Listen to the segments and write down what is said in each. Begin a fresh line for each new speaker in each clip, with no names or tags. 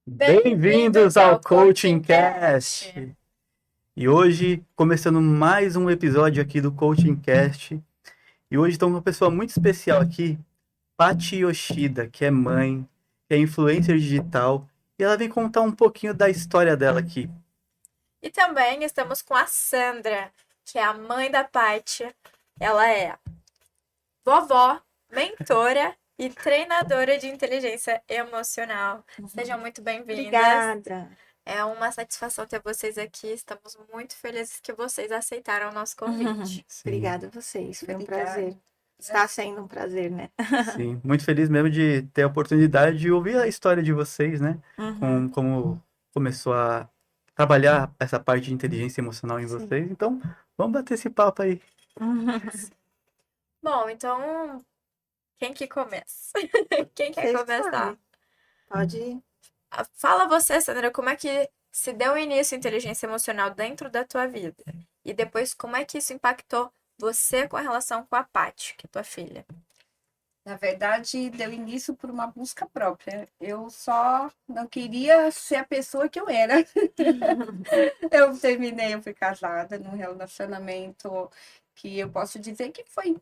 Bem-vindos ao Coaching Cast! E hoje, começando mais um episódio aqui do Coaching Cast. E hoje estamos com uma pessoa muito especial aqui, Paty Yoshida, que é mãe, que é influencer digital. E ela vem contar um pouquinho da história dela aqui.
E também estamos com a Sandra, que é a mãe da Paty. Ela é vovó, mentora e treinadora de inteligência emocional. Sejam muito bem-vindas.
Obrigada.
É uma satisfação ter vocês aqui. Estamos muito felizes que vocês aceitaram o nosso convite.
Obrigada a vocês, foi um
Obrigada.
prazer. Está sendo um prazer, né?
Sim, muito feliz mesmo de ter a oportunidade de ouvir a história de vocês, né? Como começou a trabalhar essa parte de inteligência emocional em vocês. Então, vamos bater esse papo aí.
Bom, então, quem que começa? Quem quer
Vocês
começar?
sabem. Pode ir.
Fala você, Sandra, como é que se deu início à inteligência emocional dentro da tua vida? E depois, como é que isso impactou você com a relação com a Paty, que é tua filha?
Na verdade, deu início por uma busca própria. Eu só não queria ser a pessoa que eu era. Eu fui casada num relacionamento que eu posso dizer que foi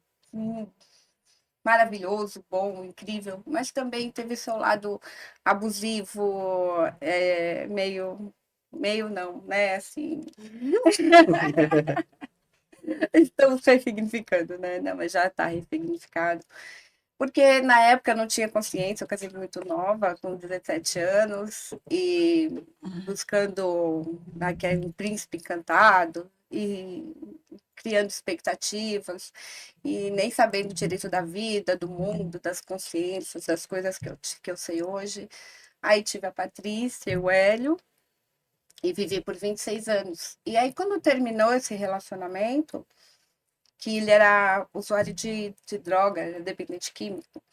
maravilhoso, bom, incrível, mas também teve seu lado abusivo, meio não, né? Assim, estamos ressignificando, né? Não, mas já está ressignificado. Porque na época eu não tinha consciência, eu casei muito nova, com 17 anos, e buscando aquele príncipe encantado, e criando expectativas, e nem sabendo direito da vida, do mundo, das consciências, das coisas que eu sei hoje. Aí tive a Patrícia e o Hélio, e vivi por 26 anos. E aí, quando terminou esse relacionamento, que ele era usuário de droga, dependente químico.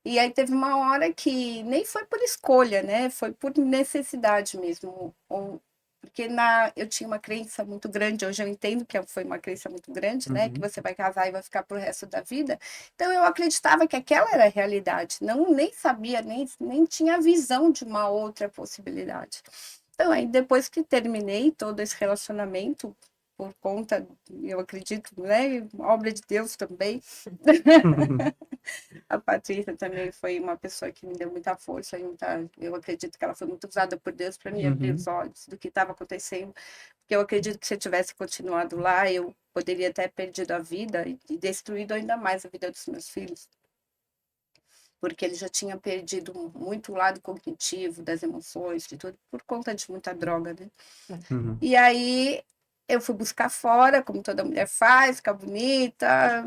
E aí teve uma hora que nem foi por escolha, né? Foi por necessidade mesmo. Porque eu tinha uma crença muito grande, hoje eu entendo que foi uma crença muito grande, né? Que você vai casar e vai ficar pro resto da vida. Então eu acreditava que aquela era a realidade. Não, nem sabia, nem tinha visão de uma outra possibilidade. Então aí depois que terminei todo esse relacionamento, por conta, eu acredito, né? Obra de Deus também. A Patrícia também foi uma pessoa que me deu muita força, eu acredito que ela foi muito usada por Deus para me abrir os olhos do que estava acontecendo, porque eu acredito que se eu tivesse continuado lá, eu poderia ter perdido a vida e destruído ainda mais a vida dos meus filhos, porque ele já tinha perdido muito o lado cognitivo, das emoções, de tudo, por conta de muita droga, né? E aí eu fui buscar fora, como toda mulher faz, ficar bonita,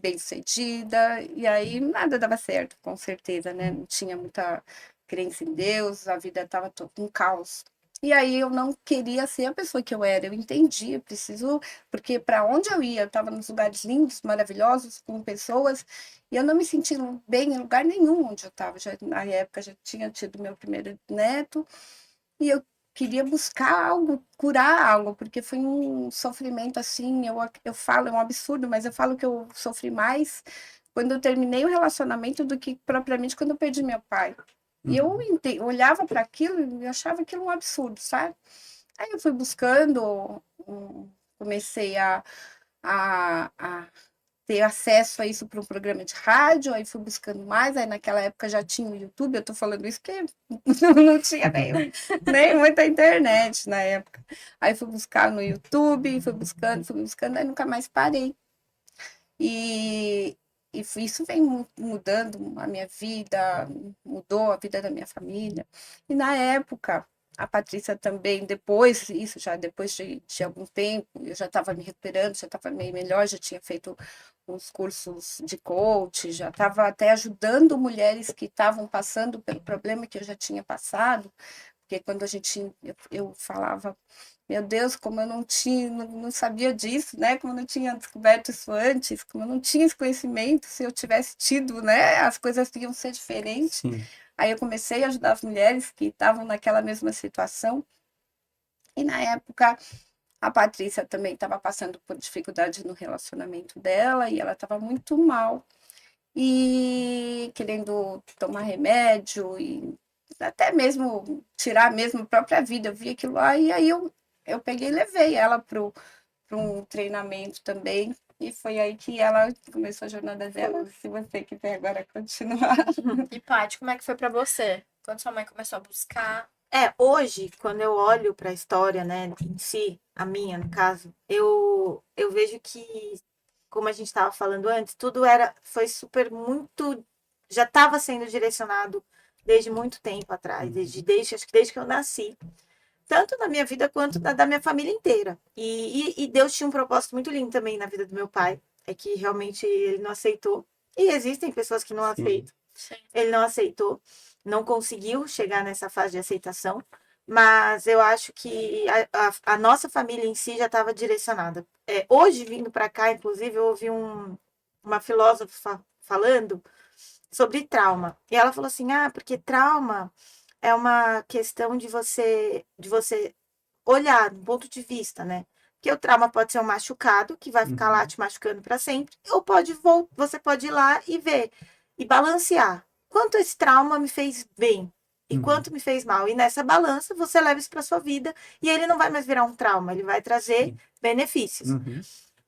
bem-sucedida, e aí nada dava certo, com certeza, né? Não tinha muita crença em Deus, a vida estava um caos. E aí eu não queria ser a pessoa que eu era, eu entendi, eu preciso, porque para onde eu ia, eu estava nos lugares lindos, maravilhosos, com pessoas, e eu não me sentia bem em lugar nenhum onde eu estava. Na época já tinha tido meu primeiro neto, e eu queria buscar algo, curar algo, porque foi um sofrimento assim, eu falo, é um absurdo, mas eu falo que eu sofri mais quando eu terminei o relacionamento do que propriamente quando eu perdi meu pai. E eu olhava para aquilo e achava aquilo um absurdo, sabe? Aí eu fui buscando, comecei a ter acesso a isso para um programa de rádio, aí fui buscando mais, aí naquela época já tinha o YouTube, eu tô falando isso porque não tinha nem muita internet na época. Aí fui buscar no YouTube, fui buscando, aí nunca mais parei. E, isso vem mudando a minha vida, mudou a vida da minha família. E na época, a Patrícia também, já depois de algum tempo, eu já estava me recuperando, já estava meio melhor, já tinha feito uns cursos de coach, já estava até ajudando mulheres que estavam passando pelo problema que eu já tinha passado, porque quando eu falava, meu Deus, como eu não sabia disso, né? Como eu não tinha descoberto isso antes, como eu não tinha esse conhecimento, se eu tivesse tido, né? As coisas iam ser diferentes.
Sim.
Aí eu comecei a ajudar as mulheres que estavam naquela mesma situação. E na época a Patrícia também estava passando por dificuldade no relacionamento dela e ela estava muito mal e querendo tomar remédio e até mesmo tirar mesmo a própria vida. Eu vi aquilo lá e aí eu peguei e levei ela para um treinamento também. E foi aí que ela começou a jornada dela. Se você quiser agora continuar.
E, Paty, como é que foi pra você? Quando sua mãe começou a buscar?
Hoje, quando eu olho para a história, né, em si, a minha, no caso, eu vejo que, como a gente estava falando antes, foi super muito, já estava sendo direcionado desde muito tempo atrás, acho que desde que eu nasci, tanto na minha vida quanto da minha família inteira. E Deus tinha um propósito muito lindo também na vida do meu pai, é que realmente ele não aceitou, e existem pessoas que não
Sim.
aceitam.
Sim.
Ele não aceitou, não conseguiu chegar nessa fase de aceitação, mas eu acho que a nossa família em si já estava direcionada. Hoje, vindo para cá, inclusive, eu ouvi uma filósofa falando sobre trauma. E ela falou assim: porque trauma é uma questão de você olhar, do ponto de vista, né? Que o trauma pode ser um machucado, que vai ficar lá te machucando para sempre, ou você pode ir lá e ver, e balancear. Quanto esse trauma me fez bem e quanto me fez mal. E nessa balança, você leva isso para sua vida e ele não vai mais virar um trauma, ele vai trazer benefícios.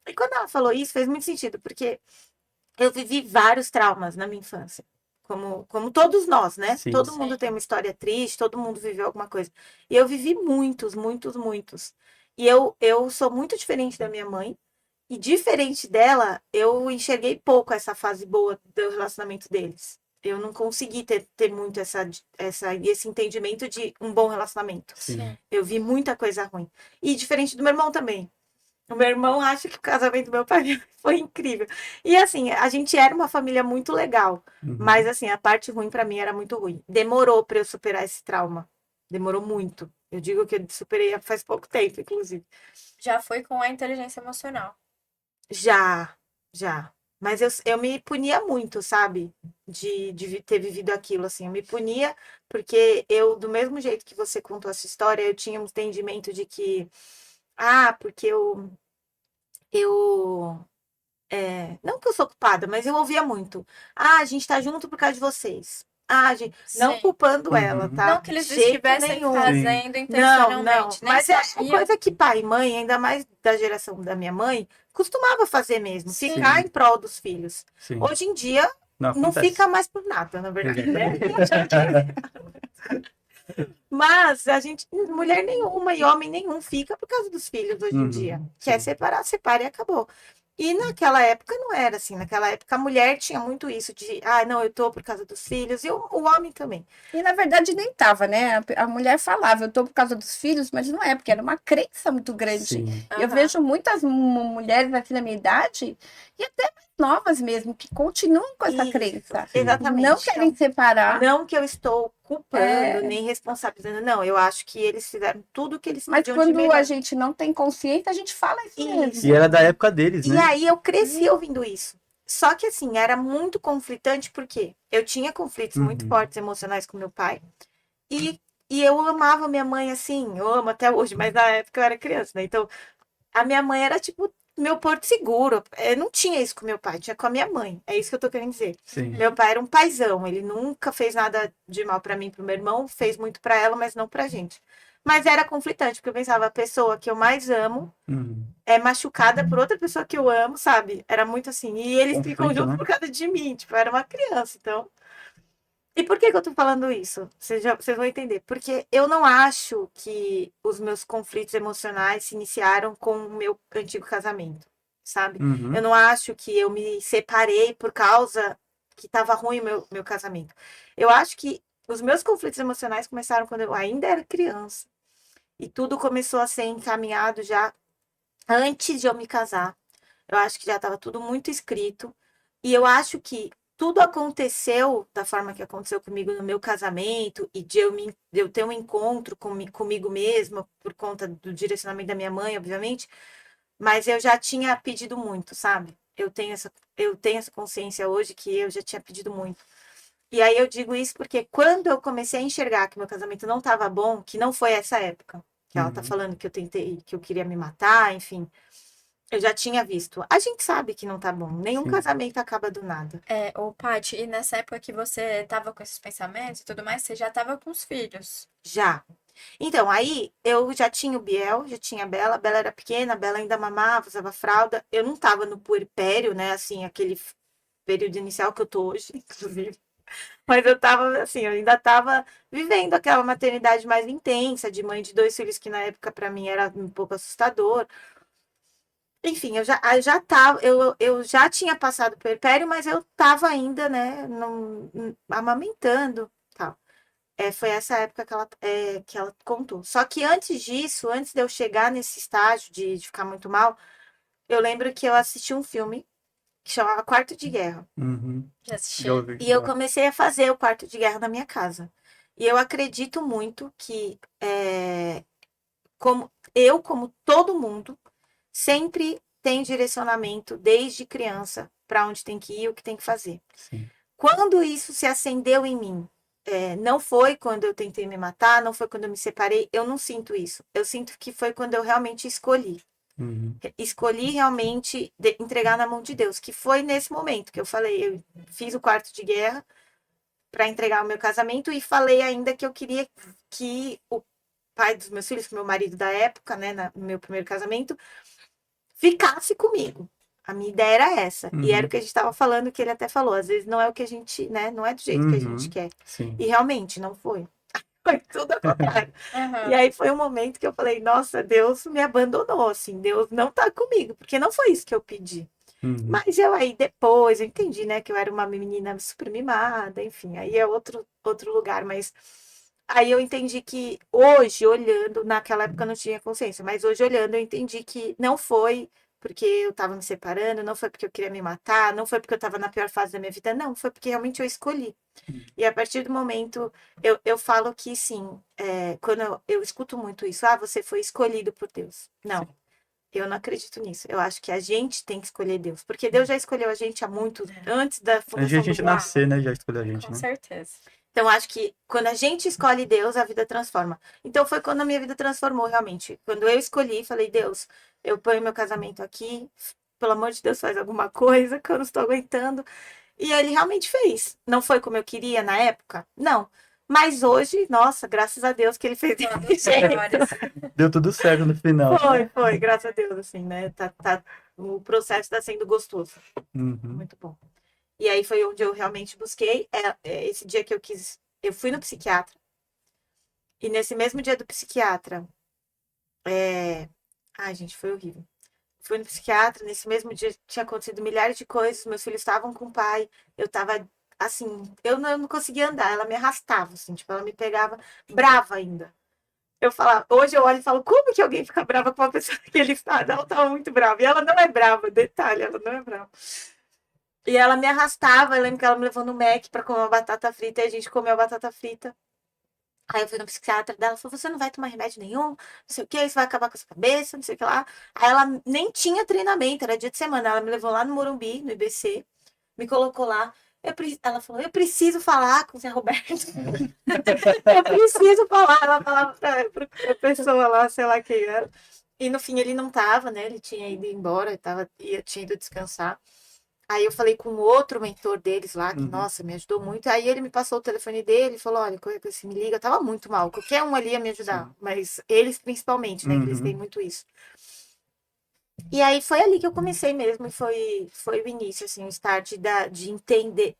E quando ela falou isso, fez muito sentido, porque eu vivi vários traumas na minha infância. Como todos nós, né?
Sim.
Todo mundo tem uma história triste, todo mundo viveu alguma coisa. E eu vivi muitos, muitos, muitos. E eu sou muito diferente da minha mãe. E diferente dela, eu enxerguei pouco essa fase boa do relacionamento deles. Eu não consegui ter muito esse entendimento de um bom relacionamento.
Sim.
Eu vi muita coisa ruim. E diferente do meu irmão também. O meu irmão acha que o casamento do meu pai foi incrível. E assim, a gente era uma família muito legal. Mas assim, a parte ruim pra mim era muito ruim. Demorou pra eu superar esse trauma. Demorou muito. Eu digo que eu superei faz pouco tempo, inclusive.
Já foi com a inteligência emocional.
Já, já. Mas eu me punia muito, sabe? De ter vivido aquilo, assim. Eu me punia porque do mesmo jeito que você contou essa história, eu tinha um entendimento de que, porque não que eu sou culpada, mas eu ouvia muito. A gente tá junto por causa de vocês. Não
Sim.
culpando ela, tá?
Não que eles
De jeito
estivessem
nenhum.
fazendo
Não,
intencionalmente, nem
mas é
sabiam.
coisa que pai e mãe, ainda mais da geração da minha mãe, costumava fazer mesmo,
Sim.
ficar em prol dos filhos.
Sim.
Hoje em dia, não
acontece.
fica mais por nada, na verdade, né? Mas a gente, mulher nenhuma e homem nenhum fica por causa dos filhos hoje em dia. Quer separar, separa e acabou. E naquela época não era assim. Naquela época a mulher tinha muito isso de, não, eu tô por causa dos filhos, e o homem também.
E na verdade nem tava, né? A mulher falava, eu tô por causa dos filhos, mas não é, porque era uma crença muito grande.
Sim.
Eu vejo muitas mulheres assim na minha idade, e até mais novas mesmo, que continuam com essa
Isso,
crença.
exatamente.
Não querem separar.
Não que eu estou culpando, nem responsabilizando, não. Eu acho que eles fizeram tudo o que eles
Mas
podiam de
quando
melhor.
a gente não tem consciência, a gente fala isso mesmo.
E era da época deles, né?
E aí eu cresci ouvindo isso. Só que assim, era muito conflitante, porque eu tinha conflitos muito fortes emocionais com meu pai. E eu amava minha mãe assim, eu amo até hoje, mas na época eu era criança, né? Então, a minha mãe era tipo meu porto seguro. Eu não tinha isso com meu pai, tinha com a minha mãe. É isso que eu tô querendo dizer.
Sim.
Meu pai era um paizão, ele nunca fez nada de mal pra mim, pro meu irmão, fez muito pra ela, mas não pra gente. Mas era conflitante, porque eu pensava, a pessoa que eu mais amo é machucada por outra pessoa que eu amo, sabe? Era muito assim. E eles ficam
Conflito,
juntos
né?
por causa de mim. Tipo, eu era uma criança, então. E por que eu tô falando isso? Vocês vão entender. Porque eu não acho que os meus conflitos emocionais se iniciaram com o meu antigo casamento, sabe? Eu não acho que eu me separei por causa que tava ruim o meu casamento. Eu acho que os meus conflitos emocionais começaram quando eu ainda era criança. E tudo começou a ser encaminhado já antes de eu me casar. Eu acho que já estava tudo muito escrito. E eu acho que tudo aconteceu da forma que aconteceu comigo no meu casamento e de eu ter um encontro comigo mesma por conta do direcionamento da minha mãe, obviamente. Mas eu já tinha pedido muito, sabe? Eu tenho essa consciência hoje que eu já tinha pedido muito. E aí eu digo isso porque quando eu comecei a enxergar que meu casamento não estava bom, que não foi essa época, que ela tá falando que eu tentei, que eu queria me matar, enfim. Eu já tinha visto. A gente sabe que não tá bom. Nenhum
Sim.
casamento acaba do nada.
Ô, Paty, e nessa época que você tava com esses pensamentos e tudo mais, você já tava com os filhos.
Já. Então, aí eu já tinha o Biel, já tinha a Bela. A Bela era pequena, a Bela ainda mamava, usava fralda. Eu não tava no puerpério, né? Assim, aquele período inicial que eu tô hoje, inclusive. Mas eu tava, assim, eu ainda tava vivendo aquela maternidade mais intensa, de mãe de 2 filhos, que na época pra mim era um pouco assustador. Enfim, eu já tava, eu já tinha passado por puerpério, mas eu tava ainda, né, amamentando, tal. Foi essa época que ela contou. Só que antes disso, antes de eu chegar nesse estágio de ficar muito mal, eu lembro que eu assisti um filme que chamava Quarto de Guerra.
Uhum.
Já assisti.
Já ouvi
E eu
falar.
comecei a fazer o Quarto de Guerra na minha casa. E eu acredito muito que, como todo mundo, sempre tem direcionamento desde criança para onde tem que ir, o que tem que fazer.
Sim.
Quando isso se acendeu em mim, não foi quando eu tentei me matar, não foi quando eu me separei, eu não sinto isso. Eu sinto que foi quando eu realmente escolhi.
Uhum.
Escolhi realmente entregar na mão de Deus, que foi nesse momento que eu falei, eu fiz o quarto de guerra para entregar o meu casamento e falei ainda que eu queria que o pai dos meus filhos, que meu marido da época, né, no meu primeiro casamento, ficasse comigo. A minha ideia era essa. E era o
Uhum.
que a gente estava falando, que ele até falou. Às vezes não é o que a gente, né? Não é do jeito que a gente
Uhum.
quer.
Sim.
E realmente não foi. Foi tudo ao contrário. E
Aham.
aí foi um momento que eu falei, nossa, Deus me abandonou, assim, Deus não tá comigo, porque não foi isso que eu pedi.
Uhum.
Mas eu aí depois eu entendi, né, que eu era uma menina super mimada, enfim, aí é outro lugar, mas aí eu entendi que hoje, olhando, naquela época eu não tinha consciência, mas hoje olhando eu entendi que não foi porque eu tava me separando, não foi porque eu queria me matar, não foi porque eu tava na pior fase da minha vida, não, foi porque realmente eu escolhi. E a partir do momento, eu falo que sim, quando eu escuto muito isso, você foi escolhido por Deus. Não, eu não acredito nisso. Eu acho que a gente tem que escolher Deus, porque Deus já escolheu a gente há muito, antes da
Antes de a
fundação do
gente
mundo.
nascer, né? Já escolheu a gente,
Com
né?
certeza.
Então, acho que quando a gente escolhe Deus, a vida transforma. Então, foi quando a minha vida transformou, realmente. Quando eu escolhi, falei, Deus, eu ponho meu casamento aqui, pelo amor de Deus, faz alguma coisa, que eu não estou aguentando. E ele realmente fez. Não foi como eu queria na época? Não. Mas hoje, nossa, graças a Deus que ele fez
Planos
desse jeito.
melhores.
Deu tudo certo no final.
Foi, graças a Deus, assim, né? O processo está sendo gostoso.
Uhum.
Muito bom. E aí foi onde eu realmente busquei. Esse dia que eu quis. Eu fui no psiquiatra. E nesse mesmo dia do psiquiatra. Ai, gente, foi horrível. Fui no psiquiatra. Nesse mesmo dia tinha acontecido milhares de coisas. Meus filhos estavam com o pai. Eu tava. Assim, eu não conseguia andar. Ela me arrastava, assim, tipo, ela me pegava brava ainda. Eu falava, hoje eu olho e falo, como que alguém fica brava com uma pessoa naquele estado? Ela tava muito brava. E ela não é brava, detalhe, ela não é brava. E ela me arrastava, eu lembro que ela me levou no Mac pra comer uma batata frita, e a gente comeu a batata frita. Aí eu fui no psiquiatra dela, falou, você não vai tomar remédio nenhum, não sei o que, isso vai acabar com a sua cabeça, não sei o que lá. Aí ela nem tinha treinamento, era dia de semana, ela me levou lá no Morumbi, no IBC, me colocou lá. Ela falou, eu preciso falar com o Zé Roberto. Eu preciso falar. Ela falava pra pessoa lá, sei lá quem era. E no fim ele não tava, né? Ele tinha ido embora, tinha ido descansar. Aí eu falei com outro mentor deles lá, que,
Uhum.
nossa, me ajudou muito. Aí ele me passou o telefone dele e falou: olha, qualquer coisa assim, me liga. Eu tava muito mal. Qualquer um ali ia me ajudar.
Sim.
Mas eles principalmente, né? Que eles têm
Uhum.
muito isso. E aí foi ali que eu comecei mesmo. E foi o início, assim, o start de entender.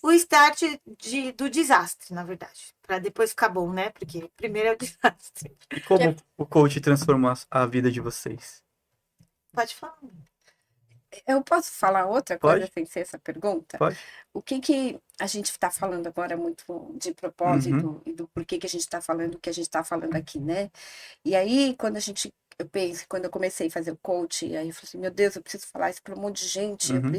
O start do desastre, na verdade. Pra depois ficar bom, né? Porque primeiro é o desastre.
E como o coach transformou a vida de vocês?
Pode falar.
Eu posso falar outra coisa
Pode?
sem ser essa pergunta?
Pode?
O que a gente está falando agora muito de
Uhum.
propósito e do porquê que a gente está falando o que a gente está falando aqui, né? E aí, eu penso, quando eu comecei a fazer o coach, aí eu falei assim, meu Deus, eu preciso falar isso para um monte de gente,
Uhum.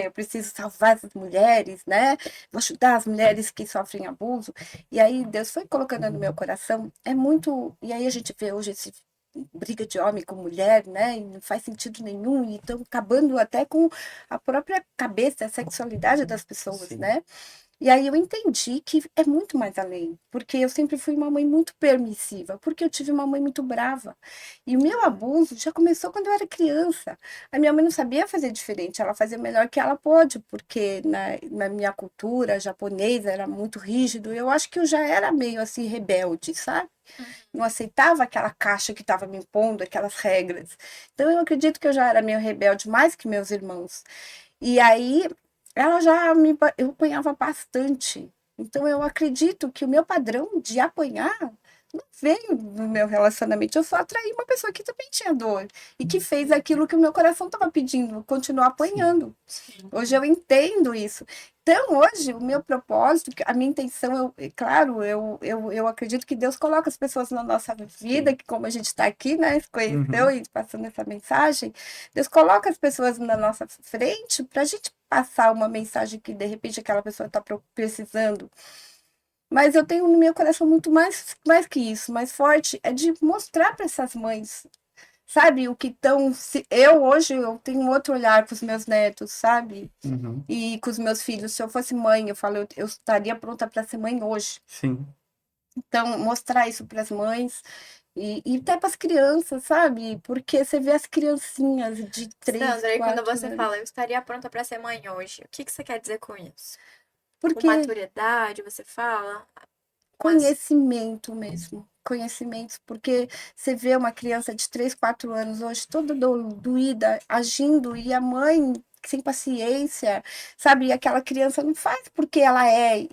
eu preciso salvar essas mulheres, né? Vou ajudar as mulheres que sofrem abuso. E aí Deus foi colocando no meu coração, e aí a gente vê hoje esse briga de homem com mulher, né? E não faz sentido nenhum, e estão acabando até com a própria cabeça, a sexualidade das pessoas,
Sim.
né? E aí eu entendi que é muito mais além, porque eu sempre fui uma mãe muito permissiva, porque eu tive uma mãe muito brava. E o meu abuso já começou quando eu era criança. A minha mãe não sabia fazer diferente, ela fazia melhor que ela pôde, porque na minha cultura japonesa era muito rígido. Eu acho que eu já era meio assim rebelde, sabe? Não aceitava aquela caixa que estava me impondo, aquelas regras. Então eu acredito que eu já era meio rebelde mais que meus irmãos. E aí ela eu apanhava bastante. Então eu acredito que o meu padrão de apanhar não veio do meu relacionamento. Eu só atraí uma pessoa que também tinha dor e que fez aquilo que o meu coração estava pedindo, continuar apanhando. Hoje eu entendo isso. Então, hoje, o meu propósito, a minha intenção, claro, eu acredito que Deus coloca as pessoas na nossa vida, que como a gente está aqui, né, se conheceu e passando essa mensagem, Deus coloca as pessoas na nossa frente para a gente passar uma mensagem que, de repente, aquela pessoa está precisando. Mas eu tenho no meu coração muito mais que isso, mais forte, é de mostrar para essas mães, sabe, o que estão. Eu hoje eu tenho outro olhar com os meus netos, sabe?
Uhum.
E com os meus filhos. Se eu fosse mãe, eu falo, eu estaria pronta para ser mãe hoje.
Sim.
Então, mostrar isso para as mães e até para as crianças, sabe? Porque você vê as criancinhas de 3,
Sandra, e quando
4
você
anos.
fala, eu estaria pronta para ser mãe hoje, o que que você quer dizer com isso? Com
Porque
maturidade, você fala?
conhecimento mesmo. Conhecimentos, porque você vê uma criança de 3, 4 anos hoje toda doída, agindo, e a mãe sem paciência, sabe? E aquela criança não faz porque ela é.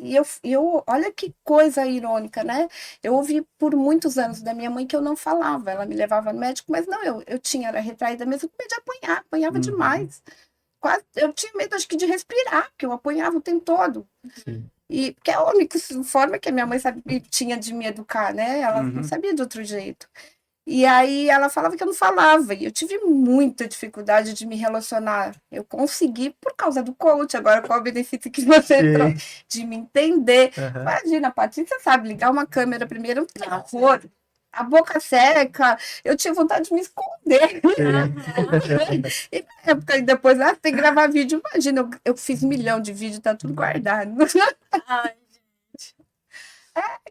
Olha que coisa irônica, né? Eu ouvi por muitos anos da minha mãe que eu não falava, ela me levava no médico, mas não, eu tinha, era retraída mesmo com medo de apanhar, apanhava
Uhum.
demais. Quase, eu tinha medo, acho que, de respirar, porque eu apanhava o tempo todo.
Sim.
E porque é a única forma que a minha mãe tinha de me educar, né? Ela não
Uhum.
sabia de outro jeito. E aí ela falava que eu não falava, e eu tive muita dificuldade de me relacionar. Eu consegui por causa do coach, agora qual o benefício que você
Sim.
entrou de me entender.
Aham.
Imagina, a Patrícia sabe ligar uma câmera primeiro, um terror, a boca seca, eu tinha vontade de me esconder.
Sim.
E na época, e depois, tem que gravar vídeo, imagina, eu fiz 1 milhão de vídeos, tá tudo guardado.
Ai,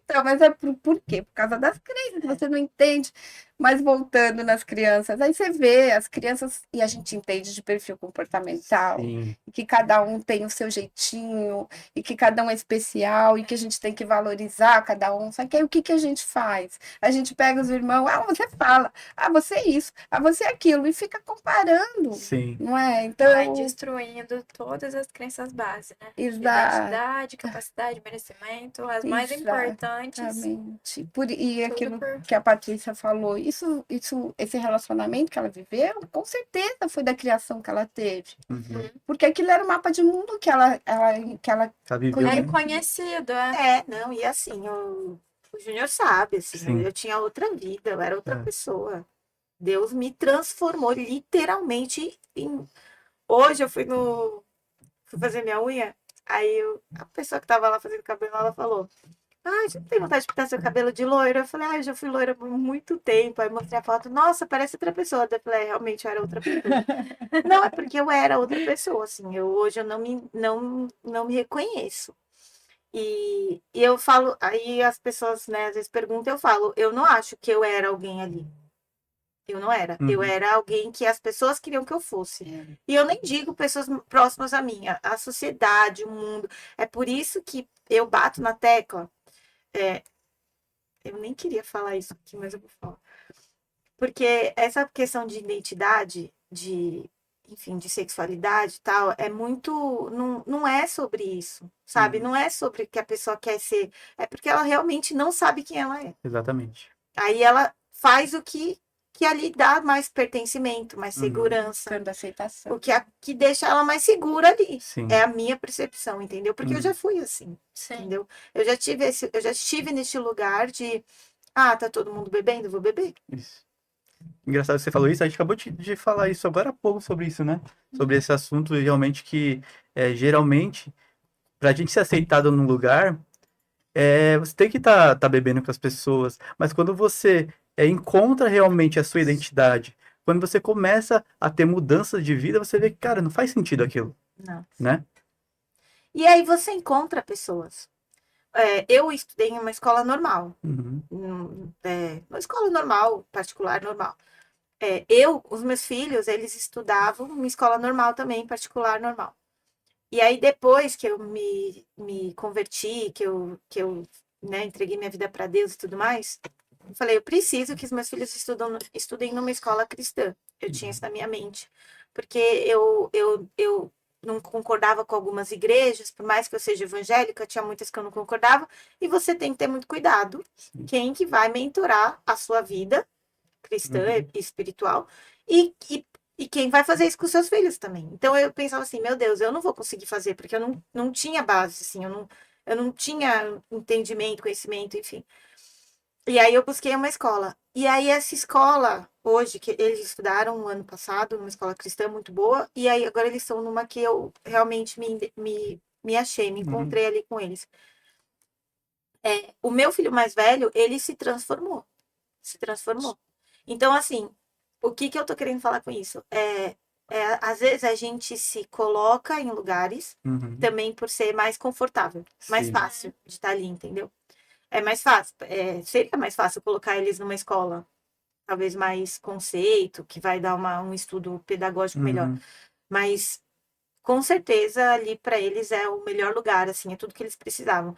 Então, mas é por quê? Por causa das crenças, você não entende. Mas voltando nas crianças, aí você vê as crianças, e a gente entende de perfil comportamental,
Sim.
e que cada um tem o seu jeitinho, e que cada um é especial, e que a gente tem que valorizar cada um. Só que aí o que a gente faz? A gente pega os irmãos, você fala, você é isso, você é aquilo, e fica comparando,
Sim.
não é?
vai
Então,
destruindo todas as crenças base, né?
exato.
Identidade, capacidade, merecimento, as mais importantes.
Exatamente. E
Tudo
aquilo
por...
que a Patrícia falou, esse relacionamento que ela viveu, com certeza foi da criação que ela teve.
Uhum.
Porque aquilo era o mapa de mundo que ela
Já viveu,
É
né?
conhecido, é.
Não, e assim, o Júnior sabe, assim,
Sim.
eu tinha outra vida, eu era outra
É.
pessoa. Deus me transformou literalmente em. Hoje eu fui fazer minha unha, aí a pessoa que tava lá fazendo cabelo, ela falou: você não tem vontade de pintar seu cabelo de loira? Eu falei: eu já fui loira por muito tempo. Aí mostrei a foto, nossa, parece outra pessoa. Daí eu falei: realmente eu era outra pessoa. Não, é porque eu era outra pessoa, assim, hoje eu não me reconheço. E eu falo, aí as pessoas, né, às vezes perguntam, eu falo: eu não acho que eu era alguém ali. Eu não era. Eu
Uhum.
era alguém que as pessoas queriam que eu fosse. E eu nem digo pessoas próximas a mim, a sociedade, o mundo. É por isso que eu bato na tecla. Eu nem queria falar isso aqui, mas eu vou falar. Porque essa questão de identidade, enfim, de sexualidade e tal, é muito. Não é sobre isso, sabe?
Uhum.
Não é sobre que a pessoa quer ser. É porque ela realmente não sabe quem ela é.
Exatamente.
Aí ela faz o que ali dá mais pertencimento, mais
Uhum.
segurança.
buscando aceitação.
O que deixa ela mais segura ali.
Sim.
É a minha percepção, entendeu? Porque eu já fui assim,
Sim.
entendeu? Eu já estive neste lugar de, tá todo mundo bebendo, vou beber.
Isso. Engraçado que você falou isso, a gente acabou de falar isso agora há pouco sobre isso, né? Sobre esse assunto, realmente, que geralmente, pra gente ser aceitado num lugar, você tem que tá bebendo com as pessoas, mas quando você encontra realmente a sua identidade, quando você começa a ter mudanças de vida, você vê que, cara, não faz sentido aquilo,
Não.
né?
E aí você encontra pessoas. Eu estudei em uma escola normal,
Uhum.
uma escola normal, particular normal. Os meus filhos, eles estudavam em escola normal também, particular normal. E aí, depois que eu me converti, que eu né, entreguei minha vida para Deus e tudo mais, eu falei, eu preciso que os meus filhos estudem numa escola cristã. Eu tinha isso na minha mente. Porque eu não concordava com algumas igrejas, por mais que eu seja evangélica, tinha muitas que eu não concordava. E você tem que ter muito cuidado quem que vai mentorar a sua vida cristã
Uhum.
e espiritual. E quem vai fazer isso com seus filhos também. Então eu pensava assim, meu Deus, eu não vou conseguir fazer, porque eu não tinha base, assim, eu não tinha entendimento, conhecimento, enfim. E aí eu busquei uma escola. E aí essa escola, hoje, que eles estudaram no ano passado, numa escola cristã muito boa, e aí agora eles estão numa que eu realmente me achei, me
Uhum.
encontrei ali com eles. O meu filho mais velho, ele se transformou. Se transformou. Então, assim, o que que eu tô querendo falar com isso? Às vezes a gente se coloca em lugares
Uhum.
também por ser mais confortável, mais
Sim.
fácil de estar ali, entendeu? É mais fácil. Seria mais fácil colocar eles numa escola, talvez mais conceito, que vai dar um estudo pedagógico melhor.
Uhum.
Mas com certeza ali para eles é o melhor lugar, assim, é tudo que eles precisavam.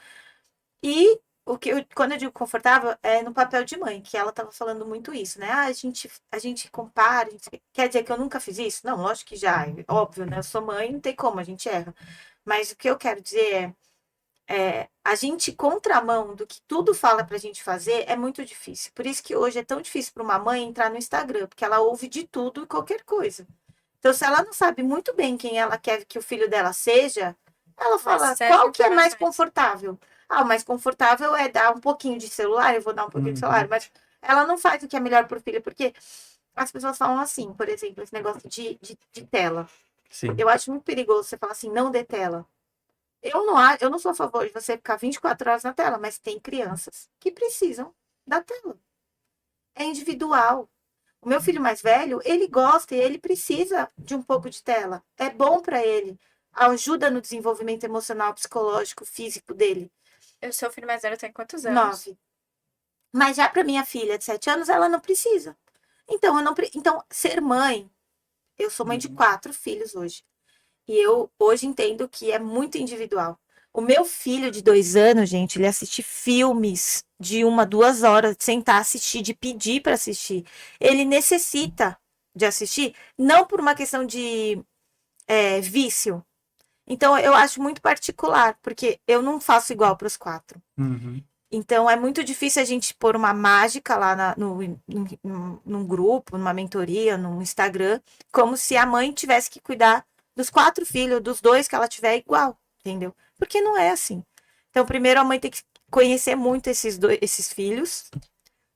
E quando eu digo confortável, é no papel de mãe, que ela estava falando muito isso, né? Ah, a gente compara, quer dizer que eu nunca fiz isso? Não, lógico que já, é óbvio, né? Eu sou mãe, não tem como, a gente erra. Mas o que eu quero dizer a gente contramão do que tudo fala pra gente fazer é muito difícil. Por isso que hoje é tão difícil para uma mãe entrar no Instagram, porque ela ouve de tudo e qualquer coisa. Então, se ela não sabe muito bem quem ela quer que o filho dela seja, ela
Mas
fala,
serve
qual que é mais
informações.
confortável? Ah, o mais confortável é dar um pouquinho de celular, eu vou dar um pouquinho de celular,
Uhum.
mas ela não faz o que é melhor pro filho, porque as pessoas falam assim, por exemplo, esse negócio de tela.
Sim.
Eu acho muito perigoso você falar assim, não dê tela. Eu não sou a favor de você ficar 24 horas na tela, mas tem crianças que precisam da tela. É individual. O meu filho mais velho, ele gosta e ele precisa de um pouco de tela. É bom para ele. Ajuda no desenvolvimento emocional, psicológico, físico dele.
O seu filho mais velho tem quantos anos?
9. Mas já para minha filha de 7 anos, ela não precisa. Então, então, ser mãe, eu sou mãe de
Uhum.
4 filhos hoje. E eu hoje entendo que é muito individual. O meu filho de 2 anos, gente, ele assiste filmes de 1, 2 horas, de sentar assistir, de pedir para assistir. Ele necessita de assistir, não por uma questão de vício. Então, eu acho muito particular, porque eu não faço igual para os 4.
Uhum.
Então, é muito difícil a gente pôr uma mágica lá num grupo, numa mentoria, num Instagram, como se a mãe tivesse que cuidar dos 4 filhos, dos 2 que ela tiver igual, entendeu? Porque não é assim. Então, primeiro a mãe tem que conhecer muito esses filhos,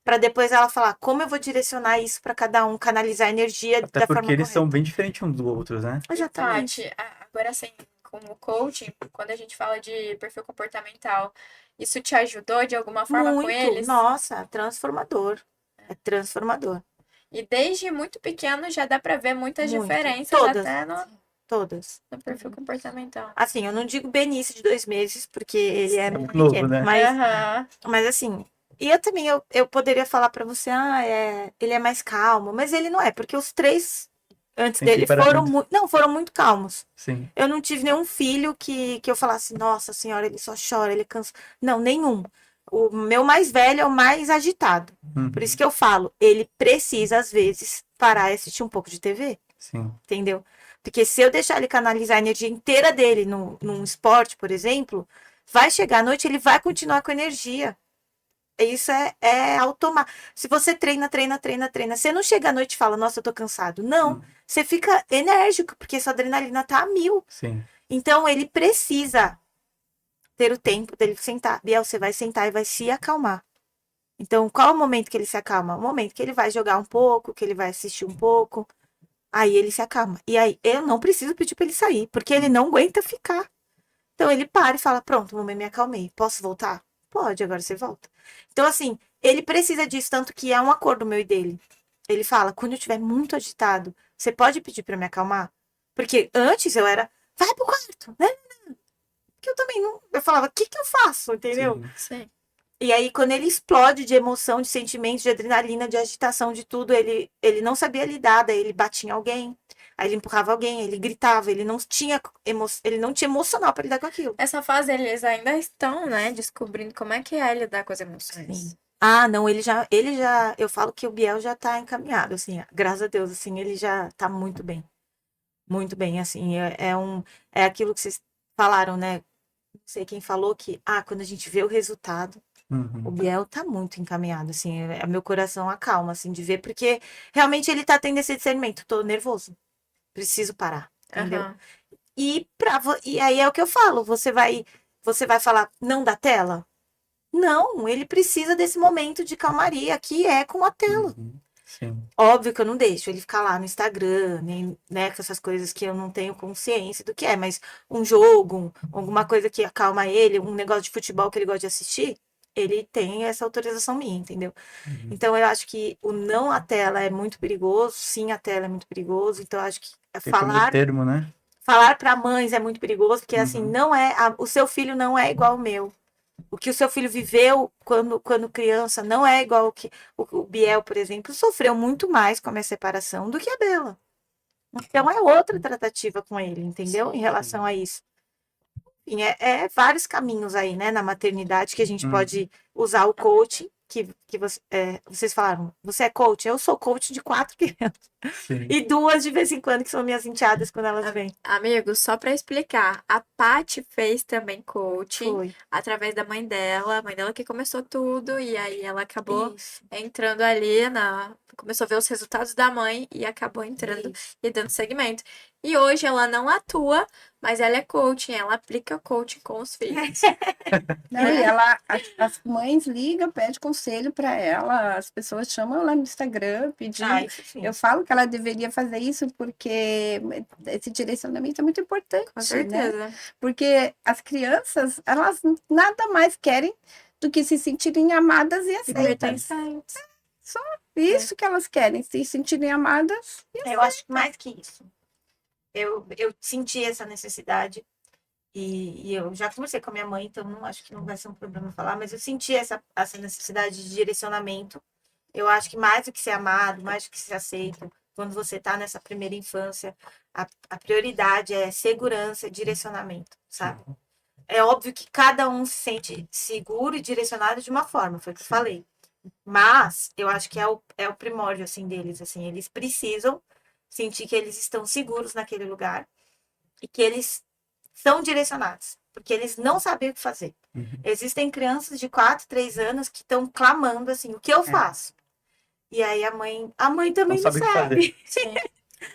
para depois ela falar como eu vou direcionar isso para cada um, canalizar a energia
Até
da
porque
forma
eles são
correta.
bem diferentes uns dos outros, né?
E
Exatamente.
Tati, agora assim, como coaching, quando a gente fala de perfil comportamental, isso te ajudou de alguma forma com
Muito.
eles?
Nossa, transformador. É transformador.
E desde muito pequeno já dá pra ver muitas
Muito.
diferenças
Todas.
até
Todas.
no perfil comportamental.
Assim, eu não digo Benício de 2 meses, porque ele é
É
muito
muito novo,
pequeno.
né?
Aham.
Mas assim, e eu também eu poderia falar pra você, ele é mais calmo, mas ele não é, porque os 3 antes
Tem
dele foram
temperamento.
muito, não, foram muito calmos.
Sim.
Eu não tive nenhum filho que eu falasse, nossa senhora, ele só chora, ele cansa. Não, nenhum. O meu mais velho é o mais agitado. Por isso
Uhum.
que eu falo, ele precisa, às vezes, parar e assistir um pouco de TV.
Sim.
Entendeu? Porque se eu deixar ele canalizar a energia inteira dele num esporte, por exemplo, vai chegar à noite, ele vai continuar com energia. Isso é automático. Se você treina, treina, treina, treina, você não chega à noite e fala, nossa, eu tô cansado. Não.
Uhum.
Você fica enérgico, porque sua adrenalina tá a 1000.
Sim.
Então, ele precisa ter o tempo dele sentar. Biel, você vai sentar e vai se acalmar. Então, qual é o momento que ele se acalma? O momento que ele vai jogar um pouco, que ele vai assistir um pouco. Aí ele se acalma. E aí eu não preciso pedir pra ele sair, porque ele não aguenta ficar. Então ele para e fala: Pronto, mamãe, me acalmei. Posso voltar? Pode, agora você volta. Então, assim, ele precisa disso, tanto que é um acordo meu e dele. Ele fala: quando eu estiver muito agitado, você pode pedir pra me acalmar? Porque antes eu era: vai pro quarto, né? que eu também não. Eu falava, o que que eu faço, entendeu?
Sim.
Sim.
E aí, quando ele explode de emoção, de sentimento, de adrenalina, de agitação, de tudo, ele não sabia lidar, daí ele batia em alguém, aí ele empurrava alguém, ele gritava, ele não tinha emocional para lidar com aquilo.
Essa fase eles ainda estão, né, descobrindo como é que é lidar com as emoções.
Sim. Ah, não, eu falo que o Biel já tá encaminhado, assim, graças a Deus, assim, ele já tá muito bem, assim, é aquilo que vocês falaram, né, não sei quem falou que, quando a gente vê o resultado, o
Uhum.
Biel tá muito encaminhado, assim, meu coração acalma, assim, de ver, porque realmente ele tá tendo esse discernimento, tô nervoso, preciso parar, entendeu?
Aham.
E aí é o que eu falo, você vai falar, não dá tela? Não, ele precisa desse momento de calmaria, que é com a tela.
Uhum. Sim.
Óbvio que eu não deixo ele ficar lá no Instagram, nem, né, com essas coisas que eu não tenho consciência do que é, mas um jogo, alguma coisa que acalma ele, um negócio de futebol que ele gosta de assistir, ele tem essa autorização minha, entendeu?
Uhum.
Então eu acho que o não à tela é muito perigoso, sim, a tela é muito perigoso, então eu acho que
Tem que ter meio termo, né?
falar para mães é muito perigoso, porque assim,
Uhum.
não é, o seu filho não é igual ao meu. O que o seu filho viveu quando criança não é igual ao que o Biel, por exemplo, sofreu muito mais com a minha separação do que a Bela. Então é outra tratativa com ele, entendeu? Em relação a isso. Enfim, é vários caminhos aí, né, na maternidade que a gente
Uhum.
pode usar o coaching, que vocês falaram, você é coach? Eu sou coach de 4 crianças.
Sim.
E 2 de vez em quando, que são minhas enteadas quando elas vêm.
Amigos, só pra explicar, a Paty fez também coaching
Foi.
através da mãe dela, a mãe dela que começou tudo, e aí ela acabou
Isso.
entrando ali começou a ver os resultados da mãe e acabou entrando
Isso.
e dando segmento. E hoje ela não atua, mas ela é coaching, ela aplica coaching com os filhos.
Não, e as mães ligam, pedem conselho para ela, as pessoas chamam lá no Instagram, pedindo.
Isso sim.
Eu falo que ela deveria fazer isso porque esse direcionamento é muito importante,
Com
né?
certeza.
Porque as crianças, elas nada mais querem do que se sentirem amadas e
E
aceitas.
pertencentes.
Isso que elas querem, se sentirem amadas.
Eu acho que mais que isso. Eu senti essa necessidade e eu já conversei com a minha mãe, então acho que não vai ser um problema falar, mas eu senti essa necessidade de direcionamento. Eu acho que mais do que ser amado, mais do que ser aceito, quando você está nessa primeira infância, a prioridade é segurança, direcionamento, sabe? É óbvio que cada um se sente seguro e direcionado de uma forma, foi o que eu falei. Mas eu acho que é o primórdio assim deles, assim, eles precisam sentir que eles estão seguros naquele lugar e que eles são direcionados, porque eles não sabem o que fazer.
Uhum.
Existem crianças de 4, 3 anos que estão clamando assim, o que eu faço? E aí a mãe também não
sabe o que
sabe.
Sim.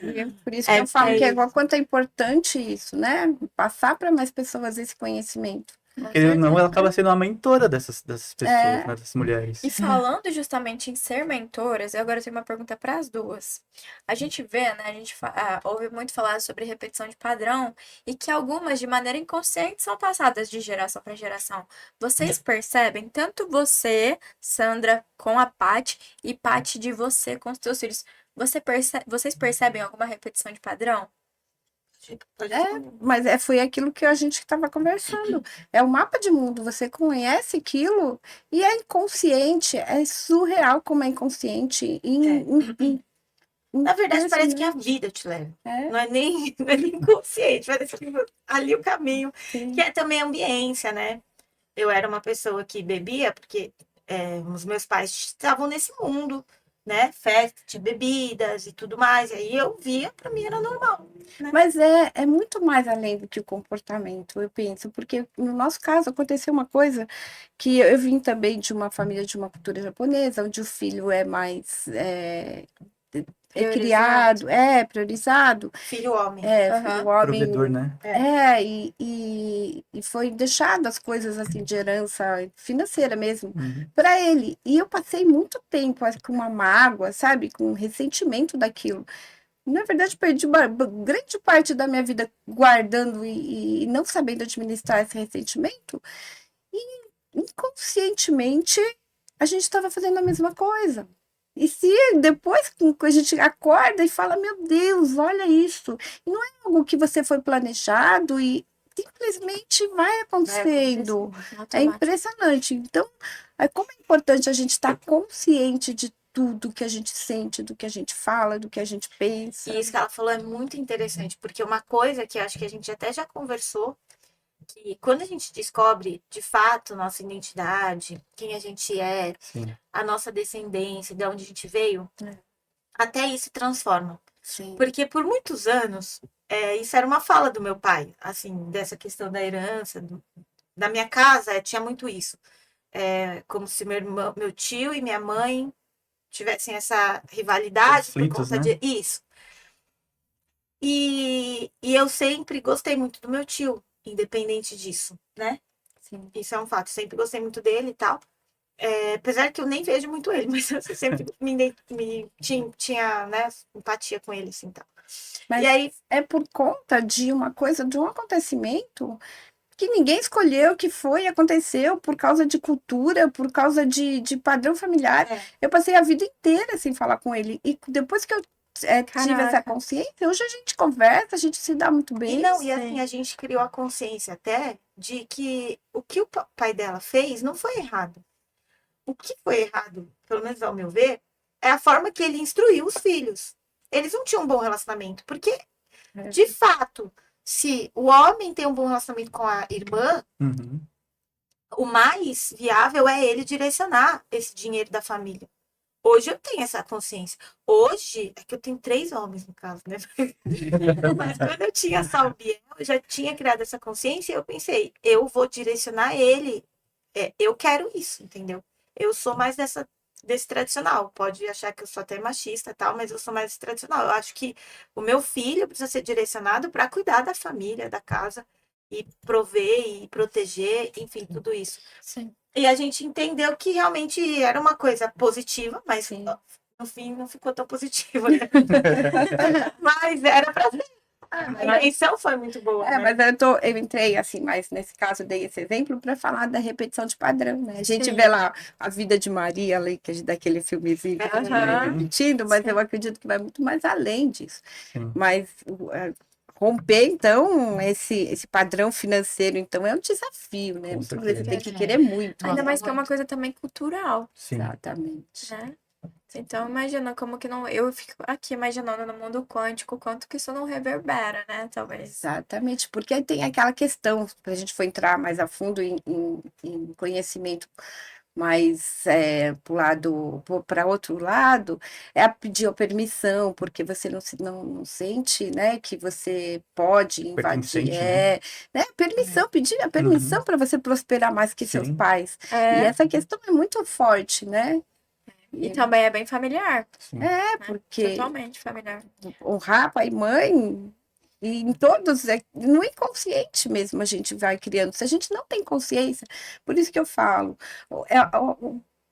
E por isso que eu falo que é igual quanto é importante isso, né? Passar para mais pessoas esse conhecimento.
Com
Querendo ou não,
certeza.
ela acaba sendo uma mentora dessas pessoas, né? Dessas mulheres.
E falando justamente em ser mentoras, eu agora tenho uma pergunta para as duas. A gente vê, né? A gente ouve muito falar sobre repetição de padrão e que algumas, de maneira inconsciente, são passadas de geração para geração. Vocês percebem, tanto você, Sandra, com a Paty, e Paty de você com os seus filhos. Vocês percebem alguma repetição de padrão?
Mas foi aquilo que a gente estava conversando. É o mapa de mundo, você conhece aquilo e é inconsciente, é surreal como é inconsciente.
Na verdade, parece que a vida te leva. Não é nem inconsciente, parece que ali o caminho, que é também ambiência, né? Eu era uma pessoa que bebia, porque os meus pais estavam nesse mundo, né? Festa, tinha bebidas e tudo mais. E aí eu via, pra mim era normal. Né?
Mas é muito mais além do que o comportamento, eu penso, porque no nosso caso aconteceu uma coisa que eu vim também de uma família de uma cultura japonesa, onde o filho é mais criado, priorizado.
Filho homem.
Filho homem.
Provedor, né?
E foi deixado as coisas assim de herança financeira mesmo
Uhum.
para ele. E eu passei muito tempo com uma mágoa, sabe, com ressentimento daquilo. Na verdade, perdi grande parte da minha vida guardando e não sabendo administrar esse ressentimento. E inconscientemente a gente estava fazendo a mesma coisa. E se depois a gente acorda e fala, meu Deus, olha isso. E não é algo que você foi planejado e simplesmente vai acontecendo. É
Automático.
impressionante. Então, como é importante a gente estar consciente de tudo que a gente sente, do que a gente fala, do que a gente pensa.
E isso que ela falou é muito interessante, porque uma coisa que eu acho que a gente até já conversou, que quando a gente descobre de fato nossa identidade, quem a gente é,
Sim.
a nossa descendência, de onde a gente veio,
É.
até isso transforma.
Sim.
Porque por muitos anos, isso era uma fala do meu pai, assim, dessa questão da herança, da minha casa, tinha muito isso. Como se meu tio e minha mãe tivessem essa rivalidade por
Conflitos,
conta
né?
de isso. E eu sempre gostei muito do meu tio, independente disso, né?
Sim.
Isso é um fato. Sempre gostei muito dele e tal. Apesar que eu nem vejo muito ele, mas eu sempre tinha, né, empatia com ele, assim, tal.
Mas
E aí,
é por conta de uma coisa, de um acontecimento que ninguém escolheu, que foi, aconteceu por causa de cultura, por causa de padrão familiar. Eu passei a vida inteira sem falar com ele. E depois que eu tive essa
Caraca.
consciência, hoje a gente conversa, a gente se dá muito bem.
e assim, a gente criou a consciência até de que o que o pai dela fez não foi errado. O que foi errado, pelo menos ao meu ver, é a forma que ele instruiu os filhos. Eles não tinham um bom relacionamento, porque, de fato, se o homem tem um bom relacionamento com a irmã,
Uhum.
o mais viável é ele direcionar esse dinheiro da família. Hoje eu tenho essa consciência. Hoje, é que eu tenho 3 homens, no caso, né? Mas quando eu tinha só o Biel, eu já tinha criado essa consciência e eu pensei, eu vou direcionar ele. Eu quero isso, entendeu? Eu sou mais desse tradicional. Pode achar que eu sou até machista e tal, mas eu sou mais desse tradicional. Eu acho que o meu filho precisa ser direcionado para cuidar da família, da casa, e prover e proteger, enfim, tudo isso.
Sim.
E a gente entendeu que realmente era uma coisa positiva, mas
Sim.
no fim não ficou tão positiva, né? Mas era pra ser. A intenção foi muito boa, né?
Mas eu entrei assim, mas nesse caso dei esse exemplo para falar da repetição de padrão, né? A gente
Sim.
vê lá a vida de Maria, ali, daquele filmezinho que a gente vai
Aham.
repetindo, mas
Sim.
eu acredito que vai muito mais além disso.
Sim.
Mas romper, então, esse padrão financeiro, então, é um desafio, né?
Com
Muitas vezes
certeza.
tem que querer muito.
Ainda
Nossa,
mais que é uma
muito.
coisa também cultural,
Sim.
Exatamente.
né? Então, imagina como que não. Eu fico aqui imaginando no mundo quântico quanto que isso não reverbera, né? Talvez.
Exatamente, porque aí tem aquela questão, para a gente for entrar mais a fundo em conhecimento mais para outro lado, é a pedir a permissão, porque você não sente, né, que você pode invadir,
Pertencente, né?
permissão, pedir a permissão para você prosperar mais que seus
Sim.
pais. E
É,
essa questão é muito forte, né?
e também é bem familiar,
Sim.
né?
Porque
Totalmente familiar.
honrar pai e mãe, e em todos, no inconsciente mesmo a gente vai criando. Se a gente não tem consciência, por isso que eu falo,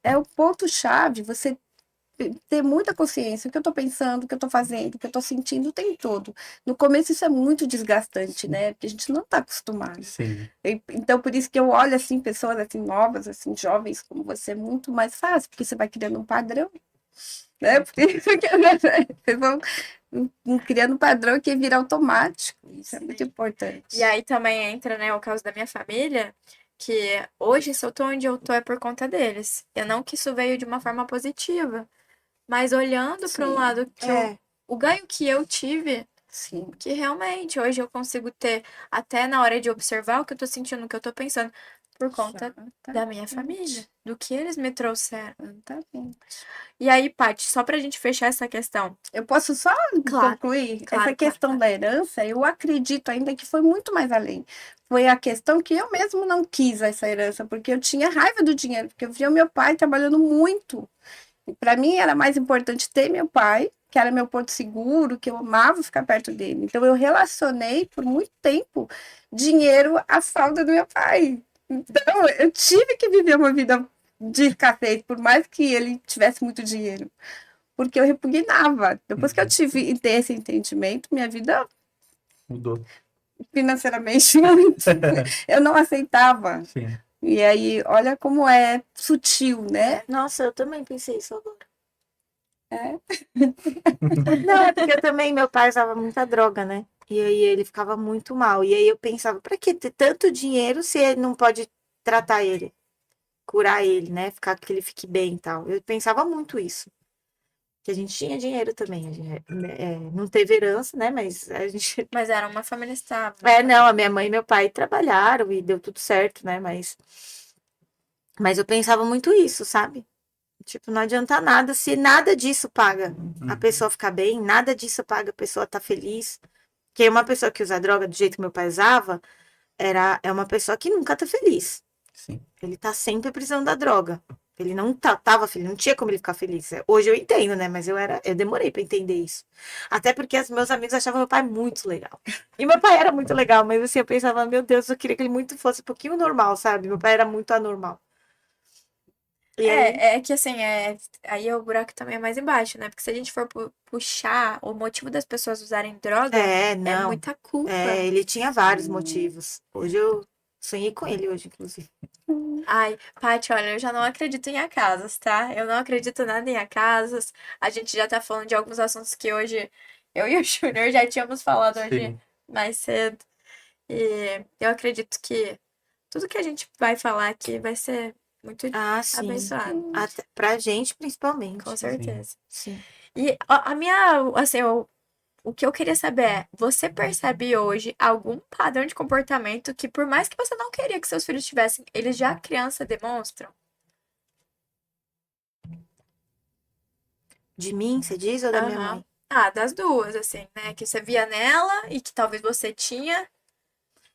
é o ponto-chave, você ter muita consciência, o que eu estou pensando, o que eu estou fazendo, o que eu estou sentindo o tempo todo. No começo isso é muito desgastante, né? Porque a gente não está acostumado.
Sim.
Então, por isso que eu olho, assim, pessoas, assim, novas, assim, jovens como você, muito mais fácil, porque você vai criando um padrão, né? Por isso que vocês vão criando um padrão que vira automático. Isso é muito importante.
E aí também entra, né, o caso da minha família, que hoje, se eu tô onde eu tô, é por conta deles. Eu não que isso veio de uma forma positiva, mas olhando para um
Sim.
lado que o ganho que eu tive,
Sim.
que realmente hoje eu consigo ter, até na hora de observar o que eu tô sentindo, o que eu tô pensando, por conta da minha família, do que eles me trouxeram.
Exatamente.
E aí, Paty, só pra gente fechar essa questão.
Eu posso só
Claro,
concluir?
claro,
Essa questão da herança, eu acredito ainda que foi muito mais além. Foi a questão que eu mesmo não quis essa herança, porque eu tinha raiva do dinheiro, porque eu via o meu pai trabalhando muito. E para mim era mais importante ter meu pai, que era meu porto seguro, que eu amava ficar perto dele. Então eu relacionei por muito tempo dinheiro à falta do meu pai. Então eu tive que viver uma vida de escassez, por mais que ele tivesse muito dinheiro, porque eu repugnava. Depois que eu tive esse entendimento, minha vida
Mudou.
financeiramente eu não aceitava.
Sim.
E aí, olha como é sutil, né?
Nossa, eu também pensei isso agora.
É.
Não, é porque também meu pai usava muita droga, né? E aí ele ficava muito mal. E aí eu pensava, pra que ter tanto dinheiro se ele não pode tratar ele, curar ele, né? Ficar que ele fique bem e tal. Eu pensava muito isso. Que a gente tinha dinheiro também. A gente, não teve herança, né? Mas a gente.
Mas era uma família estável.
Não, a minha mãe e meu pai trabalharam e deu tudo certo, né? Mas eu pensava muito isso, sabe? Tipo, não adianta nada se nada disso paga a pessoa ficar bem, nada disso paga a pessoa estar feliz. Porque uma pessoa que usa droga do jeito que meu pai usava é uma pessoa que nunca tá feliz.
Sim.
Ele tá sempre precisando da droga. Ele não tava feliz, não tinha como ele ficar feliz. Hoje eu entendo, né? Mas eu demorei pra entender isso. Até porque os meus amigos achavam meu pai muito legal. E meu pai era muito legal, mas assim, eu pensava, meu Deus, eu queria que ele muito fosse um pouquinho normal, sabe? Meu pai era muito anormal. E aí,
É que assim, aí o buraco também é mais embaixo, né? Porque se a gente for puxar o motivo das pessoas usarem droga, é
não.
muita culpa.
Ele tinha vários motivos. Hoje eu sonhei com ele hoje, inclusive.
Ai, Paty, olha, eu já não acredito em acasos, tá? Eu não acredito nada em acasos. A gente já tá falando de alguns assuntos que hoje eu e o Júnior já tínhamos falado hoje
Sim.
mais cedo. E eu acredito que tudo que a gente vai falar aqui vai ser muito
Ah, sim.
abençoado,
Até pra gente, principalmente.
com certeza.
Sim.
E a minha, assim, o que eu queria saber é, você percebe hoje algum padrão de comportamento que, por mais que você não queria que seus filhos tivessem, eles já criança demonstram?
De mim, você diz, ou da minha
Aham.
mãe?
Ah, das duas, assim, né? Que você via nela e que talvez você tinha.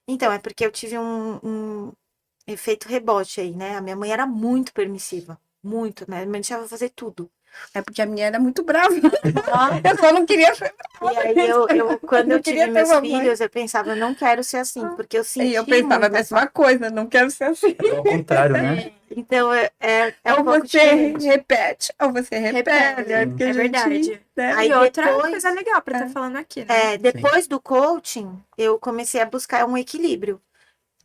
Então, é porque eu tive um efeito rebote aí, né? A minha mãe era muito permissiva. Muito, né? Me deixava fazer tudo.
É porque a minha era muito brava.
Ah,
Eu só não queria.
e aí, quando
não
eu tive
queria ter
meus
uma mãe.
filhos, eu pensava, eu não quero ser assim, porque eu senti
E eu pensava a
muita
mesma coisa, não quero ser assim.
É ao contrário, né?
Sim,
Então, é um
Ou
pouco
você
diferente.
repete, ou você repele.
repele.
É porque
É
a gente,
verdade.
né?
Aí
E outra
depois-
coisa legal pra estar falando aqui, né?
Depois do coaching, eu comecei a buscar um equilíbrio.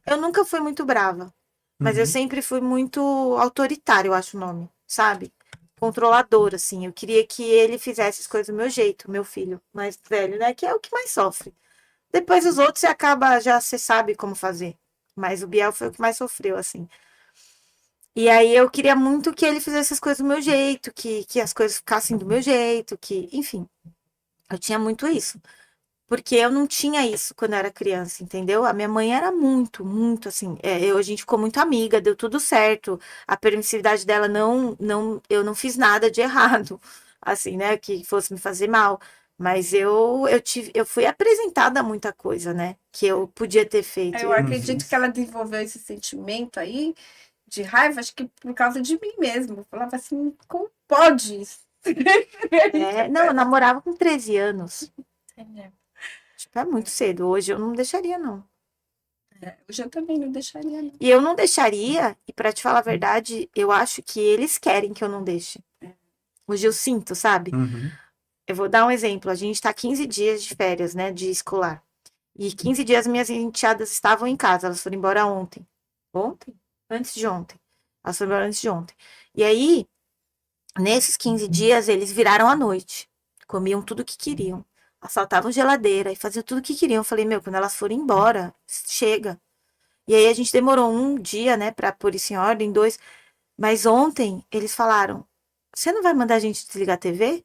Eu nunca fui muito brava, mas eu
Uhum.
sempre fui muito autoritária, eu acho o nome, sabe? Controladora, assim. Eu queria que ele fizesse as coisas do meu jeito, meu filho mais velho, né? Que é o que mais sofre. Depois os outros você acaba, já você sabe como fazer. Mas o Biel foi o que mais sofreu, assim. E aí eu queria muito que ele fizesse as coisas do meu jeito, que as coisas ficassem do meu jeito, que, enfim, eu tinha muito isso. Porque eu não tinha isso quando eu era criança, entendeu? A minha mãe era muito, muito assim. A gente ficou muito amiga, deu tudo certo. A permissividade dela eu não fiz nada de errado, assim, né? Que fosse me fazer mal. Mas eu fui apresentada a muita coisa, né? Que eu podia ter feito.
Eu acredito que ela desenvolveu esse sentimento aí de raiva, acho que por causa de mim mesmo. Eu falava assim, como pode isso?
Não, eu namorava com 13 anos.
Entendi.
Tipo, é muito cedo. Hoje eu não deixaria, não.
Hoje eu também não deixaria, não.
E eu não deixaria, e pra te falar a verdade, eu acho que eles querem que eu não deixe. Hoje eu sinto, sabe?
Uhum.
Eu vou dar um exemplo. A gente tá 15 dias de férias, né, de escolar. E 15 dias minhas enteadas estavam em casa, elas foram embora ontem. Ontem? Antes de ontem. Elas foram embora antes de ontem. E aí, nesses 15 dias, eles viraram à noite. Comiam tudo que queriam. Assaltavam geladeira e faziam tudo que queriam. Eu falei, meu, quando elas forem embora, chega. E aí a gente demorou um dia, né, pra pôr isso em ordem, dois. Mas ontem eles falaram: você não vai mandar a gente desligar a TV?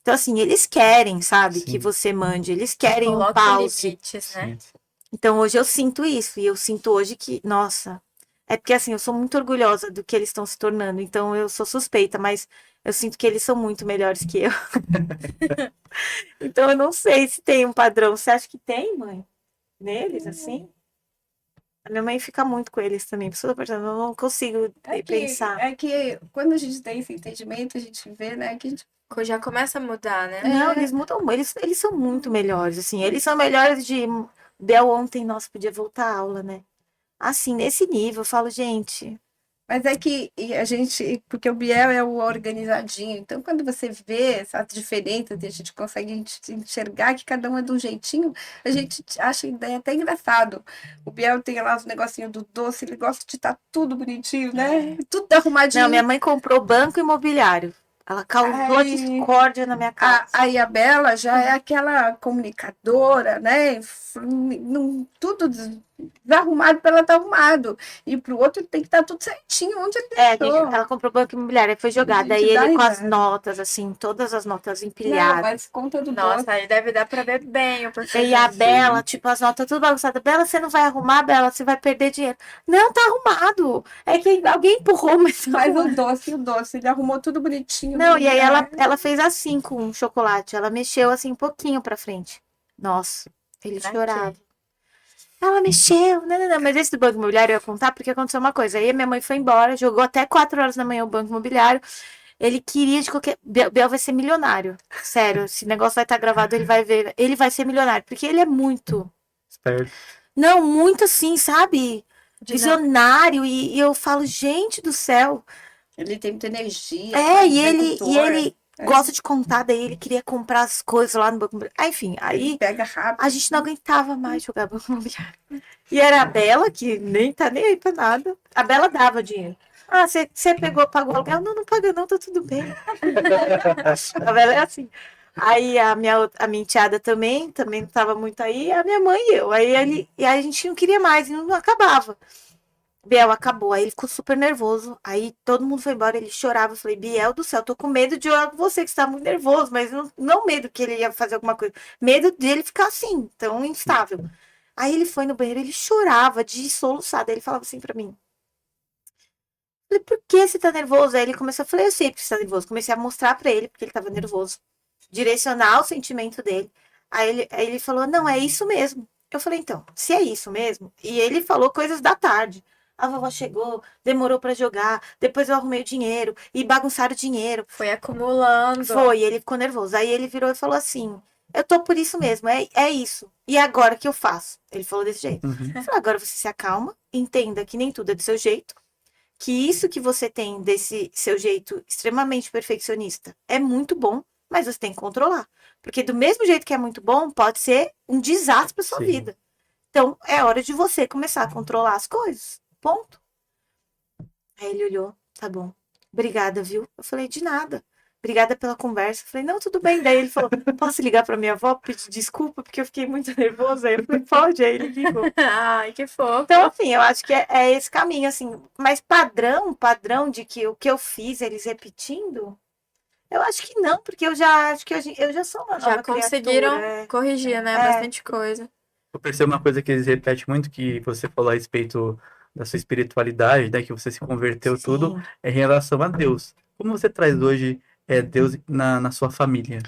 Então, assim, eles querem, sabe,
Sim.
que você mande, eles querem um
Coloque
pause.
limites, né?
Sim.
Então, hoje eu sinto isso, e eu sinto hoje que, nossa, é porque assim, eu sou muito orgulhosa do que eles estão se tornando, então eu sou suspeita, mas eu sinto que eles são muito melhores que eu. Então, eu não sei se tem um padrão. Você acha que tem, mãe? Neles, assim? A minha mãe fica muito com eles também. Pessoa eu não consigo pensar.
É que quando a gente tem esse entendimento, a gente vê, né, que a gente
Já começa a mudar, né?
Não, eles mudam, eles são muito melhores, assim. Eles são melhores de. Bel ontem, nossa, podia voltar à aula, né? Assim, nesse nível, eu falo, gente.
Mas é que a gente, porque o Biel é o organizadinho, então quando você vê essas diferenças e a gente consegue enxergar que cada um é de um jeitinho, a gente acha até engraçado. O Biel tem lá os negocinhos do doce, ele gosta de estar tudo bonitinho, né? Tudo arrumadinho.
Não, minha mãe comprou banco imobiliário. Ela causou
Ai.
discórdia na minha casa.
A Isabela já é aquela comunicadora, né? Tudo desarrumado para ela estar arrumado. E para o outro tem que estar tudo certinho onde ele deixou.
Ela comprou banco imobiliário, aí foi jogada. Aí
Gente, dá
ele com as
inveja.
notas, assim, todas as notas
Não,
empilhadas.
mas conta do
Nossa,
doce.
aí deve dar pra ver bem o português.
E a Bela, tipo, as notas tudo bagunçadas. Bela, você não vai arrumar, Bela, você vai perder dinheiro. Não, tá arrumado. É que alguém empurrou, mas tá
Mas
arrumado.
o doce, ele arrumou tudo bonitinho.
Não,
no
e aí
lugar.
ela fez assim com o chocolate. Ela mexeu assim um pouquinho pra frente. Nossa, ele
Pra
chorava.
quê?
Ela mexeu. Não. Mas esse do banco imobiliário eu ia contar porque aconteceu uma coisa. Aí a minha mãe foi embora, jogou até 4 horas da manhã o banco imobiliário. Ele queria de qualquer. Bel vai ser milionário. Sério, esse negócio vai estar gravado, ele vai ver. Ele vai ser milionário. Porque ele é muito.
Esperto.
Não, muito assim, sabe?
De
Visionário. E eu falo, gente do céu.
Ele tem muita energia.
E
executor,
ele gosta de contar, daí ele queria comprar as coisas lá no banco imobiliário. Ah, enfim,
ele
aí
pega rápido.
a gente não aguentava mais jogar banco imobiliário. E era a Bela, que nem tá nem aí pra nada. A Bela dava dinheiro. Ah, você pegou, pagou o aluguel? Não, não paga não, tá tudo bem. A Bela é assim. Aí a minha enteada também não tava muito aí, a minha mãe e eu. E aí a gente não queria mais, e não acabava. Biel acabou, aí ele ficou super nervoso. Aí todo mundo foi embora, ele chorava. Eu falei, Biel do céu, tô com medo de jogar com você, que você tá muito nervoso, mas não medo que ele ia fazer alguma coisa, medo dele ficar assim, tão instável. Aí ele foi no banheiro, ele chorava de soluçar. Daí ele falava assim pra mim. Falei, por que você tá nervoso? Aí ele começou a falar, eu sei porque você tá nervoso. Comecei a mostrar pra ele porque ele tava nervoso. Direcionar o sentimento dele. Aí ele falou, não, é isso mesmo. Eu falei, então, se é isso mesmo. E ele falou coisas da tarde. A vovó chegou, demorou pra jogar, depois eu arrumei o dinheiro e bagunçaram o dinheiro.
Foi acumulando.
Foi, ele ficou nervoso. Aí ele virou e falou assim: eu tô por isso mesmo, é isso. E agora que eu faço? Ele falou desse jeito.
Uhum.
Eu falei, agora você se acalma, entenda que nem tudo é do seu jeito, que isso que você tem desse seu jeito extremamente perfeccionista é muito bom, mas você tem que controlar. Porque do mesmo jeito que é muito bom, pode ser um desastre pra sua
Sim.
vida. Então, é hora de você começar a controlar as coisas. Ponto. Aí ele olhou, tá bom. Obrigada, viu? Eu falei, de nada. Obrigada pela conversa. Eu falei, não, tudo bem. Daí ele falou, posso ligar pra minha avó pedir desculpa porque eu fiquei muito nervosa? Aí eu falei, pode. Aí ele ligou.
Ai, que fofo.
Então, assim, eu acho que é esse caminho, assim. Mas padrão de que o que eu fiz, eles repetindo, eu acho que não, porque eu já acho que eu já sou uma
Já
nova
conseguiram
criatura.
corrigir, né? Bastante coisa.
Eu percebo uma coisa que eles repetem muito, que você falou a respeito da sua espiritualidade, né? Que você se converteu tudo,
Sim.
é em relação a Deus. Como você traz hoje Deus na sua família?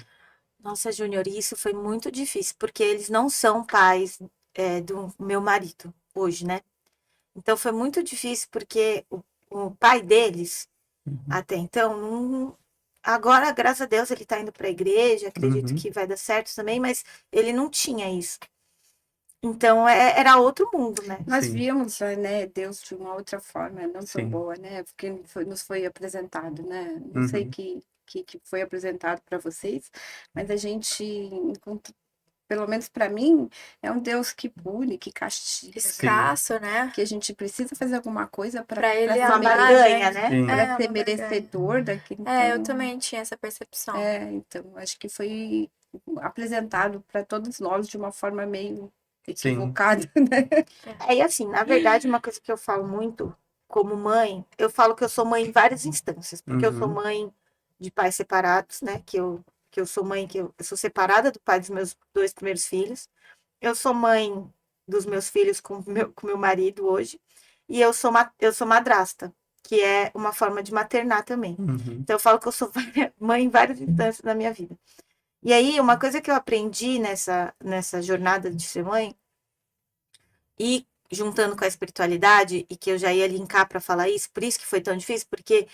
Nossa, Júnior, isso foi muito difícil, porque eles não são pais do meu marido hoje, né? Então foi muito difícil, porque o pai deles,
Uhum.
até então, agora, graças a Deus, ele tá indo pra igreja, acredito
Uhum.
que vai dar certo também, mas ele não tinha isso. Então era outro mundo, né?
Nós
Sim.
víamos, né, Deus de uma outra forma, não tão
Sim.
boa, né? Porque nos foi apresentado, né? Não sei
Uhum.
que foi apresentado para vocês, mas a gente encontra, pelo menos para mim, é um Deus que pune, que castiga,
Escasso, né?
que a gente precisa fazer alguma coisa
Pra ele
ser
Uma
amar,
barganha,
gente.
né?
Sim.
para
É,
ser
uma
merecedor daquilo.
É, eu
Então,
também tinha essa percepção.
então, acho que foi apresentado para todos nós de uma forma meio
Sim.
equivocada, né?
E assim, na verdade, uma coisa que eu falo muito como mãe, eu falo que eu sou mãe em várias instâncias, porque eu sou
Uhum.
mãe de pais separados, né? Que eu sou mãe, eu sou separada do pai dos meus 2 primeiros filhos. Eu sou mãe dos meus filhos com meu marido hoje. E eu sou madrasta, que é uma forma de maternar também.
Uhum.
Então eu falo que eu sou mãe em várias instâncias da minha vida. E aí, uma coisa que eu aprendi nessa jornada de ser mãe, e juntando com a espiritualidade, e que eu já ia linkar para falar isso, por isso que foi tão difícil, porque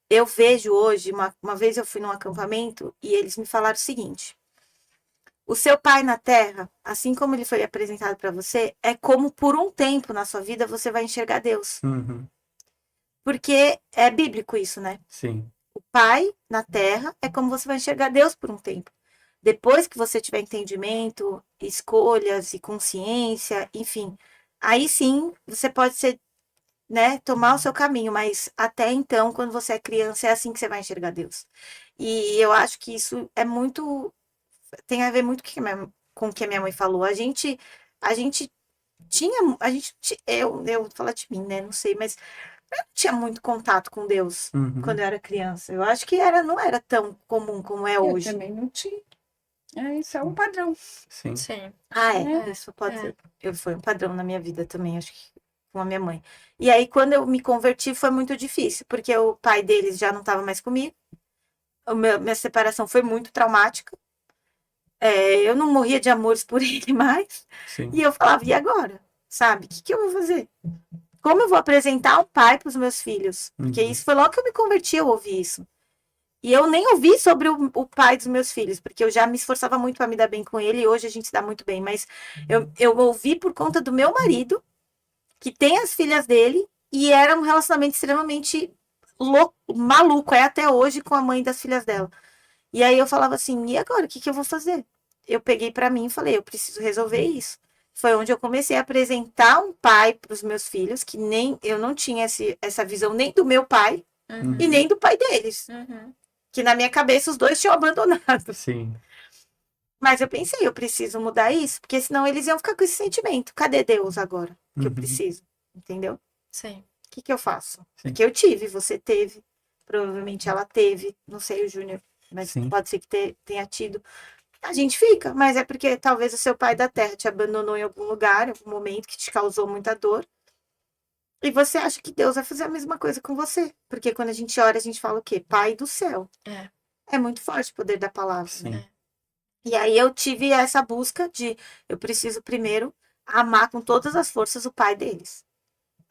eu vejo hoje, uma vez eu fui num acampamento e eles me falaram o seguinte: o seu pai na Terra, assim como ele foi apresentado para você, é como por um tempo na sua vida você vai enxergar Deus.
Uhum.
Porque é bíblico isso, né?
Sim.
O pai na Terra é como você vai enxergar Deus por um tempo. Depois que você tiver entendimento, escolhas e consciência, enfim, aí sim você pode ser né, tomar o seu caminho, mas até então, quando você é criança, é assim que você vai enxergar Deus. E eu acho que isso é muito, tem a ver muito com o que a minha mãe falou. A gente tinha, eu vou falar de mim, né, não sei, mas eu não tinha muito contato com Deus quando
Uhum.
eu era criança. Eu acho que não era tão comum como é
Eu
hoje.
também não tinha. Isso é um padrão,
Sim.
Sim.
Ah,
né?
isso pode
É.
ser. Foi um padrão na minha vida também, acho que com a minha mãe. E aí, quando eu me converti, foi muito difícil, porque o pai deles já não estava mais comigo. Minha separação foi muito traumática. Eu não morria de amores por ele mais. E
Sim.
eu falava, e agora? Sabe? O que eu vou fazer? Como eu vou apresentar um pai para os meus filhos? Porque
Uhum.
isso foi logo que eu me converti, eu ouvi isso. E eu nem ouvi sobre o pai dos meus filhos, porque eu já me esforçava muito para me dar bem com ele e hoje a gente se dá muito bem. Mas eu ouvi por conta do meu marido, que tem as filhas dele, e era um relacionamento extremamente louco, maluco, é até hoje com a mãe das filhas dela. E aí eu falava assim, e agora, o que eu vou fazer? Eu peguei para mim e falei, eu preciso resolver isso. Foi onde eu comecei a apresentar um pai para os meus filhos, que nem eu não tinha essa visão nem do meu pai e
Uhum.
nem do pai deles.
Uhum.
Que na minha cabeça os dois tinham abandonado.
Sim.
Mas eu pensei, eu preciso mudar isso, porque senão eles iam ficar com esse sentimento. Cadê Deus agora? Que eu
Uhum.
preciso. Entendeu? O
Sim.
que eu faço?
Sim.
Porque eu tive, você teve, provavelmente ela teve, não sei o Júnior, mas
Sim.
pode ser que tenha tido. A gente fica, mas é porque talvez o seu pai da terra te abandonou em algum lugar, em algum momento que te causou muita dor. E você acha que Deus vai fazer a mesma coisa com você. Porque quando a gente ora, a gente fala o quê? Pai do céu.
É.
É muito forte o poder da palavra.
Sim.
E aí eu tive essa busca de eu preciso primeiro amar com todas as forças o pai deles.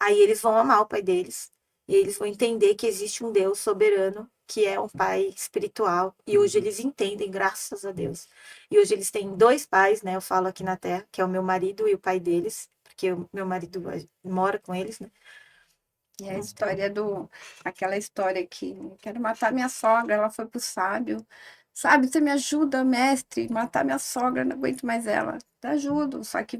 Aí eles vão amar o pai deles. E eles vão entender que existe um Deus soberano, que é um pai espiritual. E hoje eles entendem, graças a Deus. E hoje eles têm dois pais, né? Eu falo aqui na Terra, que é o meu marido e o pai deles. Porque o meu marido mora com eles, né?
E a história aquela história que quero matar minha sogra, ela foi pro sábio. Sábio, você me ajuda, mestre, matar minha sogra, não aguento mais ela. Te ajudo, só que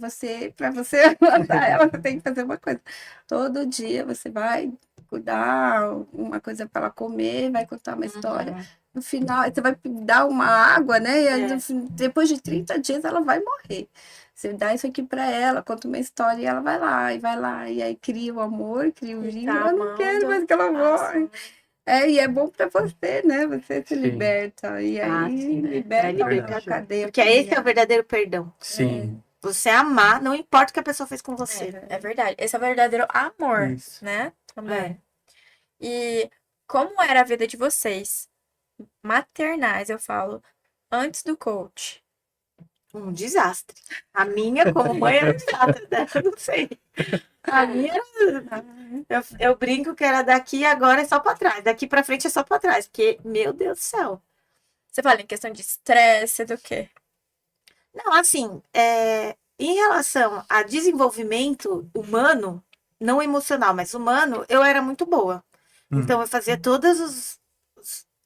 para você matar ela, você tem que fazer uma coisa. Todo dia você vai cuidar uma coisa para ela comer, vai contar uma história.
Uhum.
No final, você vai dar uma água, né? E aí,
É.
depois de 30 dias ela vai morrer. Você dá isso aqui para ela, conta uma história e ela vai lá, e aí cria o amor, cria o
E
vínculo.
tá
Eu não quero
amando
mais que ela
a
morre. E é bom para você, né? Você se
Sim.
liberta. E
Ah,
aí
sim. É
liberta da
libertador.
cadeia
Porque esse é o
familiar.
verdadeiro perdão.
Sim.
Você amar, não importa o que a pessoa fez com você.
É verdade. Esse é o verdadeiro amor,
Isso.
né? Também.
É.
E como era a vida de vocês, maternais, eu falo, antes do coach?
Um desastre. A minha, como mãe, era um desastre, né? Eu não sei. A minha era. Eu brinco que era daqui e agora é só pra trás. Daqui pra frente é só pra trás. Porque, meu Deus do céu.
Você fala em questão de estresse, do quê?
Não, assim, em relação a desenvolvimento humano, não emocional, mas humano, eu era muito boa. Então, eu fazia todas as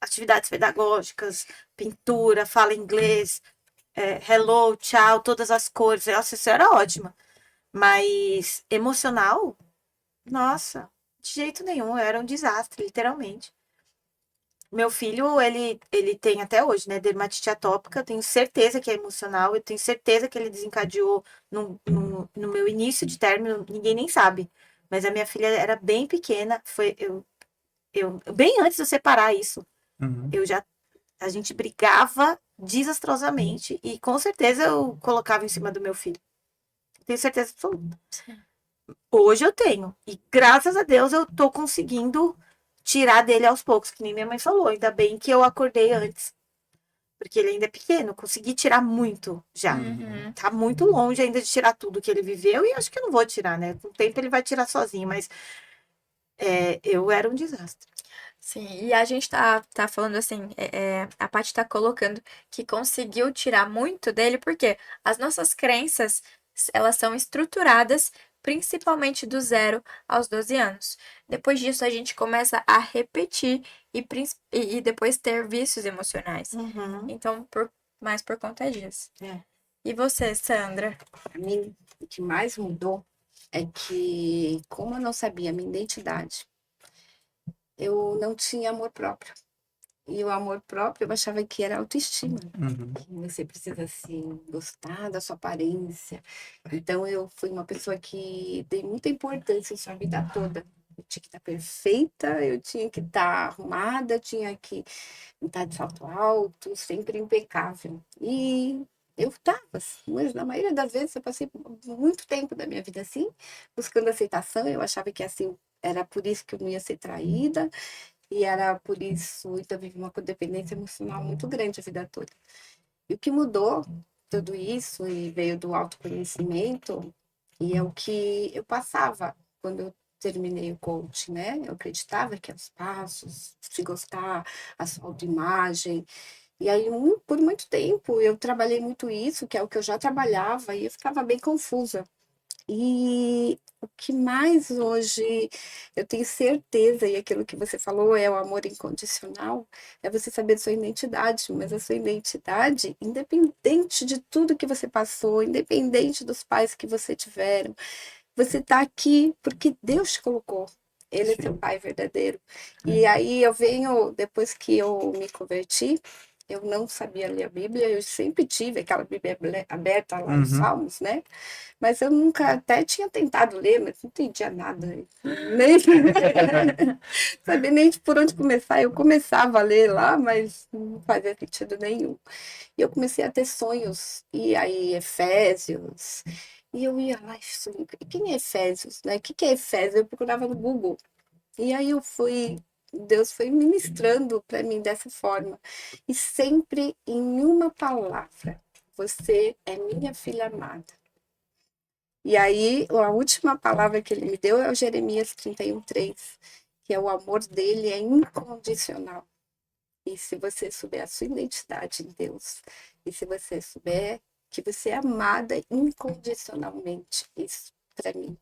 atividades pedagógicas, pintura, fala inglês, hello, tchau, todas as cores. Nossa, isso era ótima. Mas emocional, nossa, de jeito nenhum, era um desastre, literalmente. Meu filho, ele tem até hoje, né, dermatite atópica, eu tenho certeza que é emocional, eu tenho certeza que ele desencadeou no meu início de término, ninguém nem sabe. Mas a minha filha era bem pequena, bem antes de eu separar isso,
Uhum.
a gente brigava desastrosamente e com certeza eu colocava em cima do meu filho. Tenho certeza absoluta. Hoje eu tenho. E graças a Deus eu tô conseguindo tirar dele aos poucos, que nem minha mãe falou. Ainda bem que eu acordei antes. Porque ele ainda é pequeno. Consegui tirar muito já.
Uhum.
Tá muito longe ainda de tirar tudo que ele viveu. E acho que eu não vou tirar, né? Com o tempo ele vai tirar sozinho. Mas eu era um desastre.
Sim, e a gente tá falando assim, a Paty tá colocando que conseguiu tirar muito dele, porque as nossas crenças, elas são estruturadas principalmente do 0 aos 12 anos. Depois disso, a gente começa a repetir e depois ter vícios emocionais.
Uhum.
Então, mais por conta disso.
É.
E você, Sandra?
Para mim, o que mais mudou é que, como eu não sabia a minha identidade, eu não tinha amor próprio. E o amor próprio eu achava que era autoestima.
Uhum.
Que você precisa, assim, gostar da sua aparência. Então, eu fui uma pessoa que dei muita importância em sua vida toda. Eu tinha que estar perfeita, eu tinha que estar arrumada, eu tinha que estar de salto alto, sempre impecável. E eu estava, mas na maioria das vezes eu passei muito tempo da minha vida assim, buscando aceitação. Eu achava que assim era por isso que eu não ia ser traída, e era por isso, então eu vivi uma codependência emocional muito grande a vida toda. E o que mudou tudo isso e veio do autoconhecimento, e é o que eu passava quando eu terminei o coaching, né? Eu acreditava que os passos, se gostar, a sua autoimagem. E aí, por muito tempo, eu trabalhei muito isso, que é o que eu já trabalhava, e eu ficava bem confusa. E o que mais hoje eu tenho certeza, e aquilo que você falou é o amor incondicional, é você saber sua identidade, mas a sua identidade, independente de tudo que você passou, independente dos pais que você tiveram, você está aqui porque Deus te colocou. Ele é seu pai verdadeiro. E aí eu venho, depois que eu me converti, eu não sabia ler a Bíblia, eu sempre tive aquela Bíblia aberta lá nos
Uhum.
Salmos, né? Mas eu nunca, até tinha tentado ler, mas não entendia nada. Nem sabia nem por onde começar. Eu começava a ler lá, mas não fazia sentido nenhum. E eu comecei a ter sonhos, e aí Efésios, e eu ia lá, e quem é Efésios, né? O que é Efésios? Eu procurava no Google. E aí Deus foi ministrando para mim dessa forma. E sempre em uma palavra, você é minha filha amada. E aí, a última palavra que ele me deu é o Jeremias 31:3, que é o amor dele é incondicional. E se você souber a sua identidade em Deus, e se você souber que você é amada incondicionalmente, isso para mim.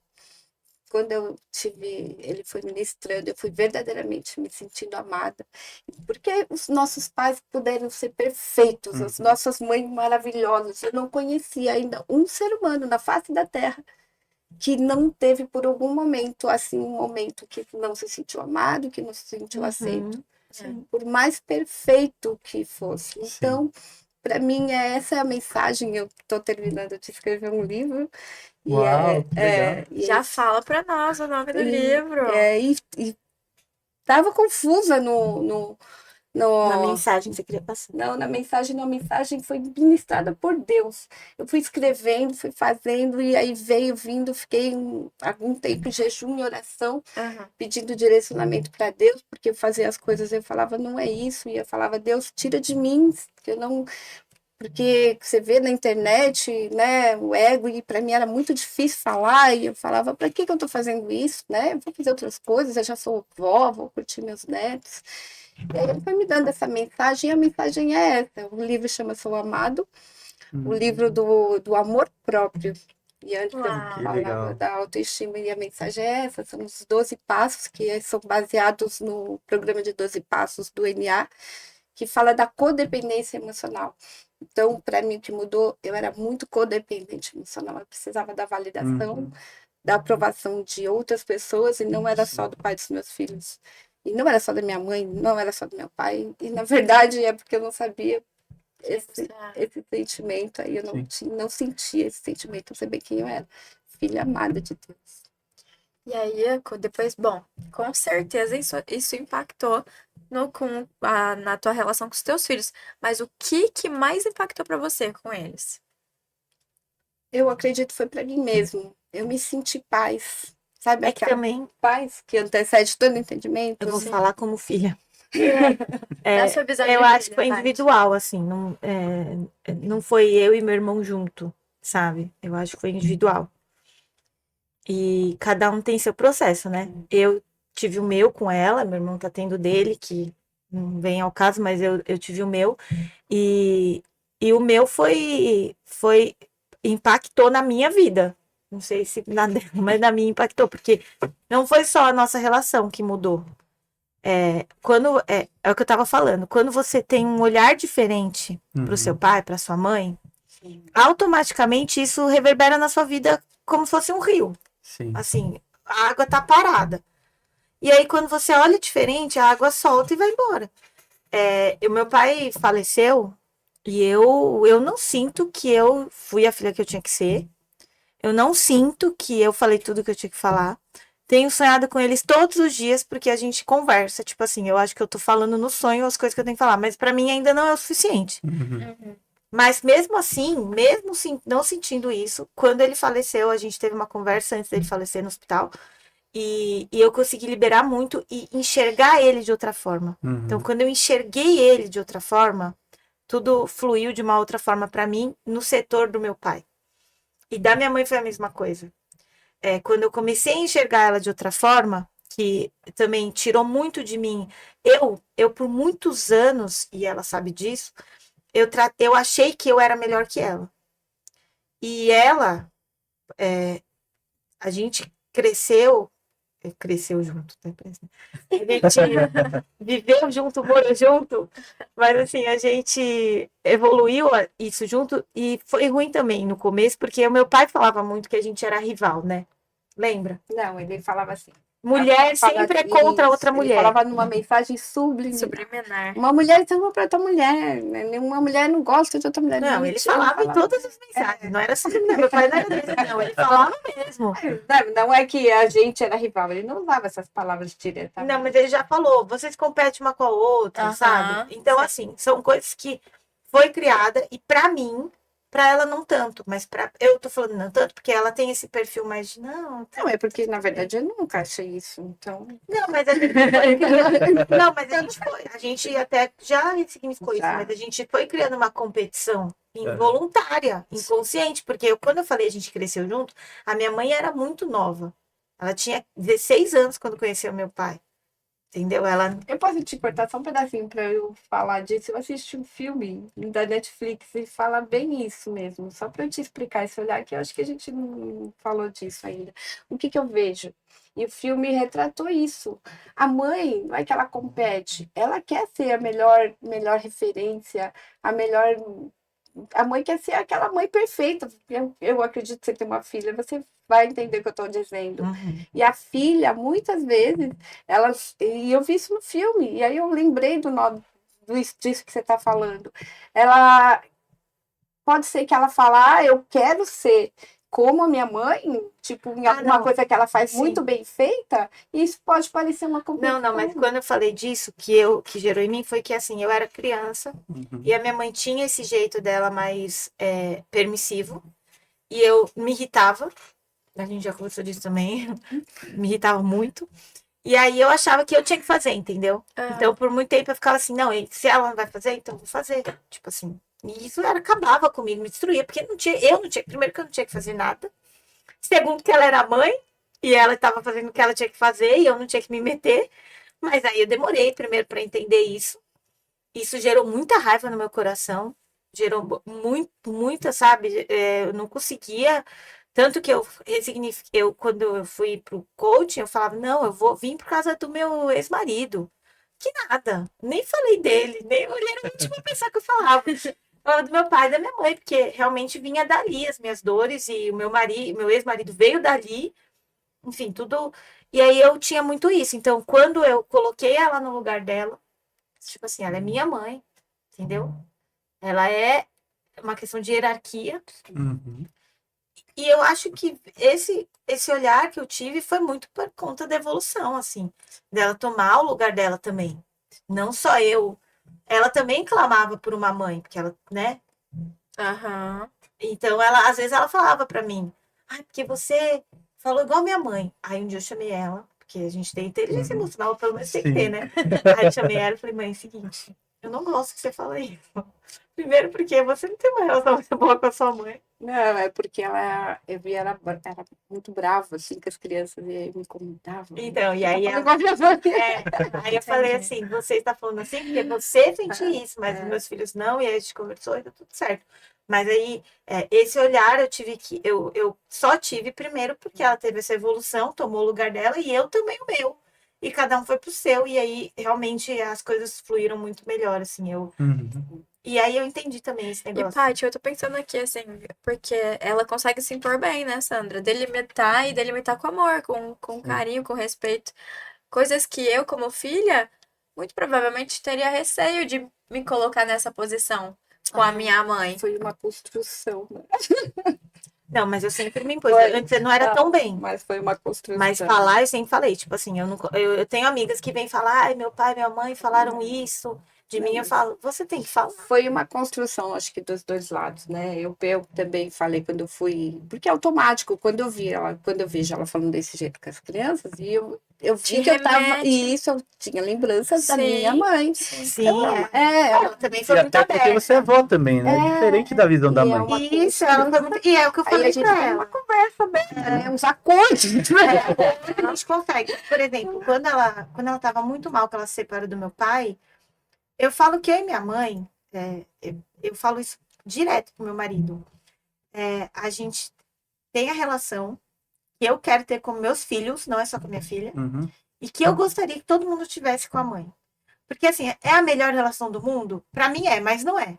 Quando ele foi ministrando, eu fui verdadeiramente me sentindo amada. Porque os nossos pais puderam ser perfeitos, as nossas mães maravilhosas. Eu não conhecia ainda um ser humano na face da terra que não teve por algum momento, assim, um momento que não se sentiu amado, que não se sentiu aceito. Por mais perfeito que fosse. Então, para mim, essa é a mensagem. Eu estou terminando de escrever um livro.
Uau, que legal.
Já fala para nós o nome do livro.
E tava confusa
Na mensagem que você queria passar.
Não, na mensagem foi ministrada por Deus. Eu fui escrevendo, fui fazendo, e aí veio vindo, fiquei algum tempo em jejum e oração, pedindo direcionamento para Deus, porque eu fazia as coisas, eu falava, não é isso, e eu falava, Deus, tira de mim, que eu não. Porque você vê na internet, né, o ego, e para mim era muito difícil falar, e eu falava, para que eu estou fazendo isso, né? Eu vou fazer outras coisas, eu já sou vó, vou curtir meus netos. E aí ele foi me dando essa mensagem, e a mensagem é essa. O livro chama Sou Amado, o livro do amor próprio. E antes eu falava da autoestima, e a mensagem é essa, são os 12 passos, que são baseados no programa de 12 passos do NA, que fala da codependência emocional. Então, para mim, o que mudou, eu era muito codependente emocional, eu precisava da validação, da aprovação de outras pessoas, e não era só do pai dos meus filhos. E não era só da minha mãe, não era só do meu pai. E, na verdade, é porque eu não sabia esse sentimento aí. Eu não sentia esse sentimento, não sabia quem eu era. Filha amada de Deus.
E aí, depois, bom, com certeza isso impactou na tua relação com os teus filhos. Mas o que mais impactou para você com eles?
Eu acredito que foi para mim mesmo. Eu me senti paz. Sabe aquela
também
paz que antecede todo entendimento?
eu vou falar como filha.
Da sua visão
Eu
de
acho
vida,
que foi
Tati.
individual, assim, não foi eu e meu irmão junto, sabe? Eu acho que foi individual. E cada um tem seu processo, né? Eu tive o meu com ela, meu irmão tá tendo dele, que não vem ao caso, mas eu tive o meu. E o meu impactou na minha vida. Não sei se na dela, mas na minha impactou, porque não foi só a nossa relação que mudou. É o que eu tava falando, quando você tem um olhar diferente pro seu pai, pra sua mãe, automaticamente isso reverbera na sua vida como se fosse um rio.
Sim.
Assim, a água tá parada. E aí, quando você olha diferente, a água solta e vai embora. O meu pai faleceu e eu não sinto que eu fui a filha que eu tinha que ser. Eu não sinto que eu falei tudo que eu tinha que falar. Tenho sonhado com eles todos os dias porque a gente conversa. Tipo assim, eu acho que eu tô falando no sonho as coisas que eu tenho que falar, mas pra mim ainda não é o suficiente.
Uhum.
Mas mesmo assim, mesmo não sentindo isso, quando ele faleceu, a gente teve uma conversa antes dele falecer no hospital. E eu consegui liberar muito e enxergar ele de outra forma. Então,
Uhum.
quando eu enxerguei ele de outra forma, tudo fluiu de uma outra forma para mim no setor do meu pai. E da minha mãe foi a mesma coisa. Quando eu comecei a enxergar ela de outra forma, que também tirou muito de mim. Eu por muitos anos, e ela sabe disso, eu achei que eu era melhor que ela. E ela, a gente cresceu junto, né? A gente viveu junto, morou junto, mas assim, a gente evoluiu isso junto e foi ruim também no começo, porque o meu pai falava muito que a gente era rival, né? Lembra?
Não, ele falava assim.
Mulher sempre é contra outra
Ele
mulher.
falava numa mensagem subliminar.
Subliminar.
Uma mulher então para outra mulher, né? Nenhuma mulher não gosta de outra mulher.
Não, ele falava em todas as mensagens, não era só meu pai não era desse, não, ele falava mesmo.
Não é que a gente era rival, ele não usava essas palavras diretamente.
Não, mas ele já falou, vocês competem uma com a outra,
Aham,
sabe? Então,
sim.
assim, são coisas que foi criada e pra mim, pra ela não tanto, mas eu tô falando não tanto porque ela tem esse perfil mais de não.
Não, é porque, na verdade, eu nunca achei isso, então...
Não, mas a gente foi criando, não, mas a gente até já ressignificou isso,
Já.
mas a gente foi criando uma competição involuntária, inconsciente, porque quando eu falei a gente cresceu junto, a minha mãe era muito nova. Ela tinha 16 anos quando conheceu meu pai. Entendeu? Ela
Eu posso te cortar só um pedacinho para eu falar disso? Eu assisti um filme da Netflix e fala bem isso mesmo, só para eu te explicar esse olhar, que eu acho que a gente não falou disso ainda. O que eu vejo? E o filme retratou isso. A mãe, não é que ela compete, ela quer ser a melhor referência, a melhor. A mãe quer ser aquela mãe perfeita. Eu acredito que você tem uma filha, você vai entender o que eu estou dizendo. E a filha, muitas vezes, e eu vi isso no filme, e aí eu lembrei disso que você está falando. Ela pode ser que ela fale, eu quero ser como a minha mãe, tipo, em alguma coisa que ela faz muito bem feita, e isso pode parecer uma competição.
Não, mas quando eu falei disso, que gerou em mim, foi que assim, eu era criança, e a minha mãe tinha esse jeito dela mais permissivo, e eu me irritava, a gente já conversou disso também, me irritava muito, e aí eu achava que eu tinha que fazer, entendeu? Então, por muito tempo eu ficava assim, não, se ela não vai fazer, então eu vou fazer, tipo assim. E isso acabava comigo, me destruía, porque eu não tinha, primeiro que eu não tinha que fazer nada, segundo que ela era mãe, e ela estava fazendo o que ela tinha que fazer, e eu não tinha que me meter, mas aí eu demorei primeiro para entender isso. Isso gerou muita raiva no meu coração, gerou muita, sabe? Eu não conseguia. Tanto que quando eu fui pro coaching, eu falava, não, eu vou vir por causa do meu ex-marido. Que nada, nem falei dele, nem ele era a última pessoa que eu falava. Falava do meu pai e da minha mãe, porque realmente vinha dali as minhas dores, e o meu ex-marido veio dali, enfim, tudo. E aí eu tinha muito isso. Então, quando eu coloquei ela no lugar dela, tipo assim, ela é minha mãe, entendeu? Ela é uma questão de hierarquia.
Uhum.
E eu acho que esse olhar que eu tive foi muito por conta da evolução, assim, dela tomar o lugar dela também. Não só eu. Ela também clamava por uma mãe, porque ela, né?
Aham.
Então, às vezes ela falava pra mim, porque você falou igual minha mãe. Aí um dia eu chamei ela, porque a gente tem inteligência emocional, pelo menos tem que ter, né? Aí eu chamei ela e falei, mãe, é o seguinte, eu não gosto que você fala isso. Primeiro porque você não tem uma relação muito boa com a sua mãe.
Não, é porque eu vi ela era muito brava, assim, com as crianças, e aí me incomodava.
Então, e aí ela... aí eu falei assim, você está falando assim porque você sente isso, mas os meus filhos não, e aí a gente conversou e deu tudo certo. Mas aí, esse olhar eu só tive primeiro porque ela teve essa evolução, tomou o lugar dela, e eu também o meu. E cada um foi pro seu, e aí realmente as coisas fluíram muito melhor, assim, E aí eu entendi também esse
E,
negócio.
Paty, eu tô pensando aqui, assim, porque ela consegue se impor bem, né, Sandra? Delimitar e delimitar com amor, com
Sim.
carinho, com respeito. Coisas que eu, como filha, muito provavelmente teria receio de me colocar nessa posição com a
Ah,
minha mãe.
Foi uma construção, né?
Não, mas eu sempre me impus.
Foi.
Antes eu não era tão bem.
Mas foi uma construção.
Mas falar, eu sempre falei. Tipo assim, eu tenho amigas que vêm falar, ai, meu pai e minha mãe falaram isso de mim. Eu falo, você tem que falar.
Foi uma construção, acho que dos dois lados, né? Eu também falei quando eu fui, porque é automático, quando eu vejo ela falando desse jeito com as crianças, e eu vi
Te
que eu tava,
remete.
e isso eu tinha lembranças da minha
Sim,
mãe.
sim.
Sim, ela também
E
foi muito
até porque você é
aberta.
avó também, né? É diferente da visão da
E é
mãe.
uma
Isso, ela foi muito. E é o que eu
Aí a
falei
gente
pra
tem
ela.
uma conversa bem, né? Uns acordos.
A gente consegue. Por exemplo, quando ela tava muito mal, que ela se separou do meu pai, eu falo que eu e minha mãe, eu falo isso direto pro meu marido. A gente tem a relação que eu quero ter com meus filhos, não é só com minha filha,
Uhum.
e que eu gostaria que todo mundo tivesse com a mãe. Porque, assim, é a melhor relação do mundo? Pra mim é, mas não é.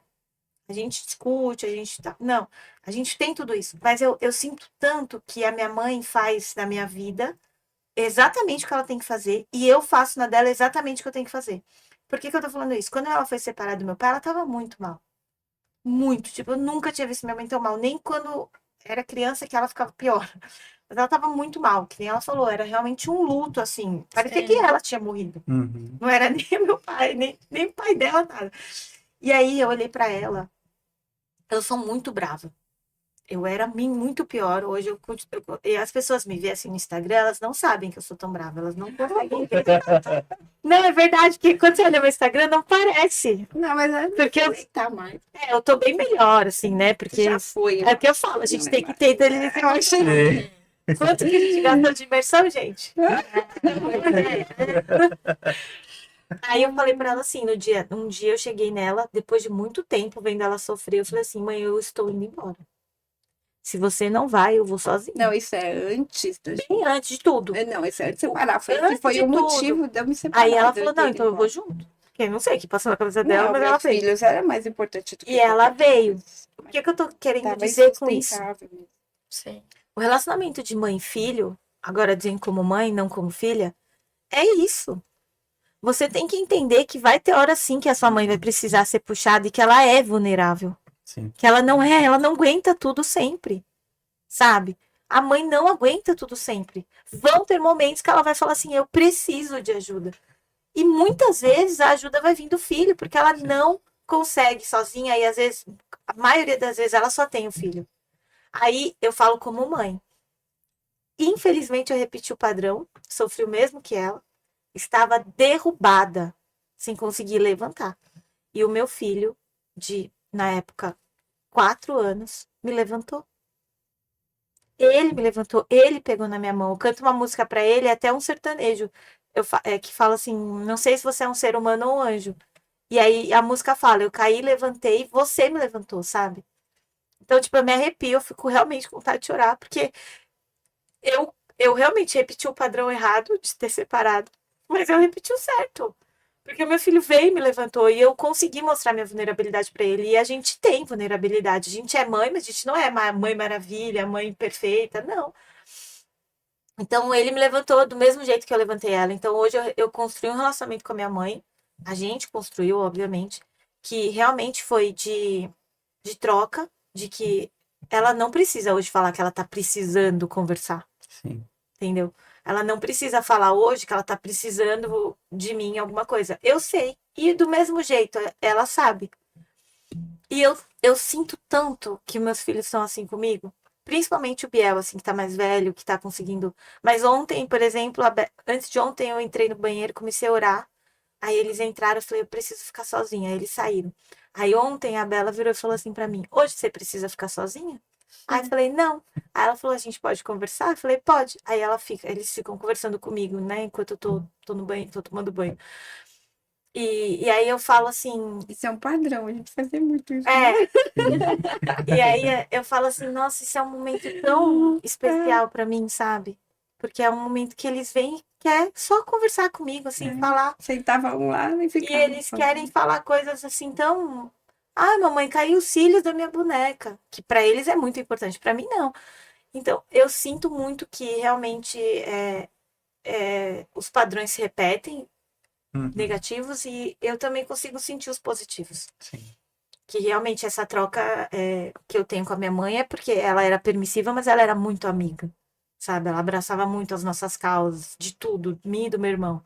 A gente discute, a gente tá. Não, a gente tem tudo isso. Mas eu sinto tanto que a minha mãe faz na minha vida exatamente o que ela tem que fazer, e eu faço na dela exatamente o que eu tenho que fazer. Por que eu tô falando isso? Quando ela foi separada do meu pai, ela tava muito mal. Muito. Tipo, eu nunca tinha visto minha mãe tão mal. Nem quando era criança que ela ficava pior. Mas ela tava muito mal, que nem ela falou. Era realmente um luto, assim. Parecia que
Sim.
ela tinha morrido.
Uhum.
Não era nem meu pai, nem o pai dela, nada. E aí eu olhei pra ela. Eu sou muito brava. Eu era muito pior. Hoje e as pessoas me veem assim no Instagram, elas não sabem que eu sou tão brava. Elas não conseguem ver. Não, é verdade que quando você olha meu Instagram, não parece.
Não, mas
Porque eu,
tá mais.
eu tô bem melhor, assim, né? Porque
Já foi.
é o que eu falo, a gente
Não é
tem que
mais.
ter inteligência.
Sim.
Quanto que a gente gastou de imersão, gente? Aí eu falei pra ela assim, um dia eu cheguei nela, depois de muito tempo vendo ela sofrer, eu falei assim, mãe, eu estou indo embora. Se você não vai, eu vou sozinha.
Não, isso é antes da gente.
Bem antes de tudo.
Não, isso é antes de separar. Foi,
Antes
foi
de
o
tudo.
motivo de eu me separar.
Aí ela
de eu
falou,
ter
não,
ido
então eu vou
embora.
junto. Porque eu não sei o que passou na cabeça dela,
Não,
mas ela
meus
veio.
filhos era mais importante do que
E ela
qualquer
veio.
coisa.
O que eu tô querendo
Tava
dizer com isso?
insustentável mesmo.
Sim.
O relacionamento de mãe e filho, agora dizendo como mãe, não como filha, é isso. Você tem que entender que vai ter hora sim que a sua mãe vai precisar ser puxada e que ela é vulnerável.
Sim.
Que ela não aguenta tudo sempre. Sabe? A mãe não aguenta tudo sempre. Vão ter momentos que ela vai falar assim: eu preciso de ajuda. E muitas vezes a ajuda vai vir do filho, porque ela não consegue sozinha e às vezes, a maioria das vezes, ela só tem o filho. Aí eu falo como mãe. Infelizmente eu repeti o padrão, sofri o mesmo que ela, estava derrubada, sem conseguir levantar. E o meu filho, na época, 4 anos, me levantou. Ele me levantou, ele pegou na minha mão. Eu canto uma música pra ele, é até um sertanejo, que fala assim: não sei se você é um ser humano ou um anjo. E aí a música fala: eu caí, levantei, você me levantou, sabe? Então, tipo, eu me arrepio, eu fico realmente com vontade de chorar, porque eu realmente repeti o padrão errado de ter separado, mas eu repeti o certo. Porque o meu filho veio e me levantou e eu consegui mostrar minha vulnerabilidade pra ele. E a gente tem vulnerabilidade. A gente é mãe, mas a gente não é mãe maravilha, mãe perfeita, não. Então ele me levantou do mesmo jeito que eu levantei ela. Então hoje eu construí um relacionamento com a minha mãe. A gente construiu, obviamente, que realmente foi de troca, de que ela não precisa hoje falar que ela tá precisando conversar.
Sim.
Entendeu? Ela não precisa falar hoje que ela tá precisando de mim em alguma coisa. Eu sei. E do mesmo jeito, ela sabe. E eu sinto tanto que meus filhos são assim comigo. Principalmente o Biel, assim, que tá mais velho, que tá conseguindo. Mas ontem, por exemplo, antes de ontem eu entrei no banheiro, comecei a orar. Aí eles entraram, eu falei, eu preciso ficar sozinha. Aí eles saíram. Aí ontem a Bela virou e falou assim pra mim: hoje você precisa ficar sozinha? Aí eu falei, não. Aí ela falou, a gente pode conversar? Eu falei, pode. Aí eles ficam conversando comigo, né? Enquanto eu tô no banho, tô tomando banho. E aí eu falo assim,
Isso é um padrão, a gente fazia muito isso.
é. E aí eu falo assim, nossa, isso é um momento tão especial pra mim, sabe? Porque é um momento que eles vêm e quer só conversar comigo, assim, falar.
Sentava um lá e
E
ficava.
eles querem falar coisas assim tão. Ah, mamãe, caiu os cílios da minha boneca. Que pra eles é muito importante, pra mim não. Então, eu sinto muito que realmente os padrões se repetem,
Uhum.
negativos, e eu também consigo sentir os positivos.
Sim.
Que realmente essa troca que eu tenho com a minha mãe é porque ela era permissiva, mas ela era muito amiga, sabe? Ela abraçava muito as nossas causas, de tudo, mim e do meu irmão.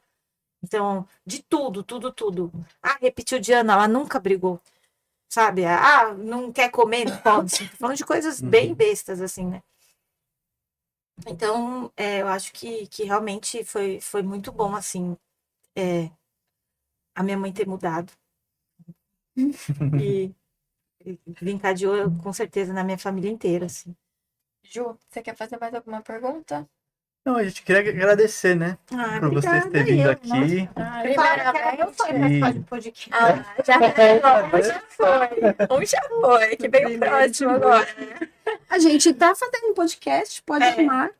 Então, de tudo, tudo, tudo. Ah, repetiu de ano, ela nunca brigou, sabe? Ah, não quer comer, não pode. Falando de coisas bem bestas, assim, né? Então, eu acho que realmente foi muito bom, assim, a minha mãe ter mudado. E desencadeou, com certeza, na minha família inteira, assim.
Ju, você quer fazer mais alguma pergunta?
Não, a gente queria agradecer, né?
Ah,
Por vocês
obrigada.
terem vindo
Eu,
aqui.
Ah,
eu falava que era meu sonho
E-
participar de podcast.
Ah, já foi. Um já foi, que veio o próximo agora.
A gente tá fazendo um podcast, pode
É.
chamar.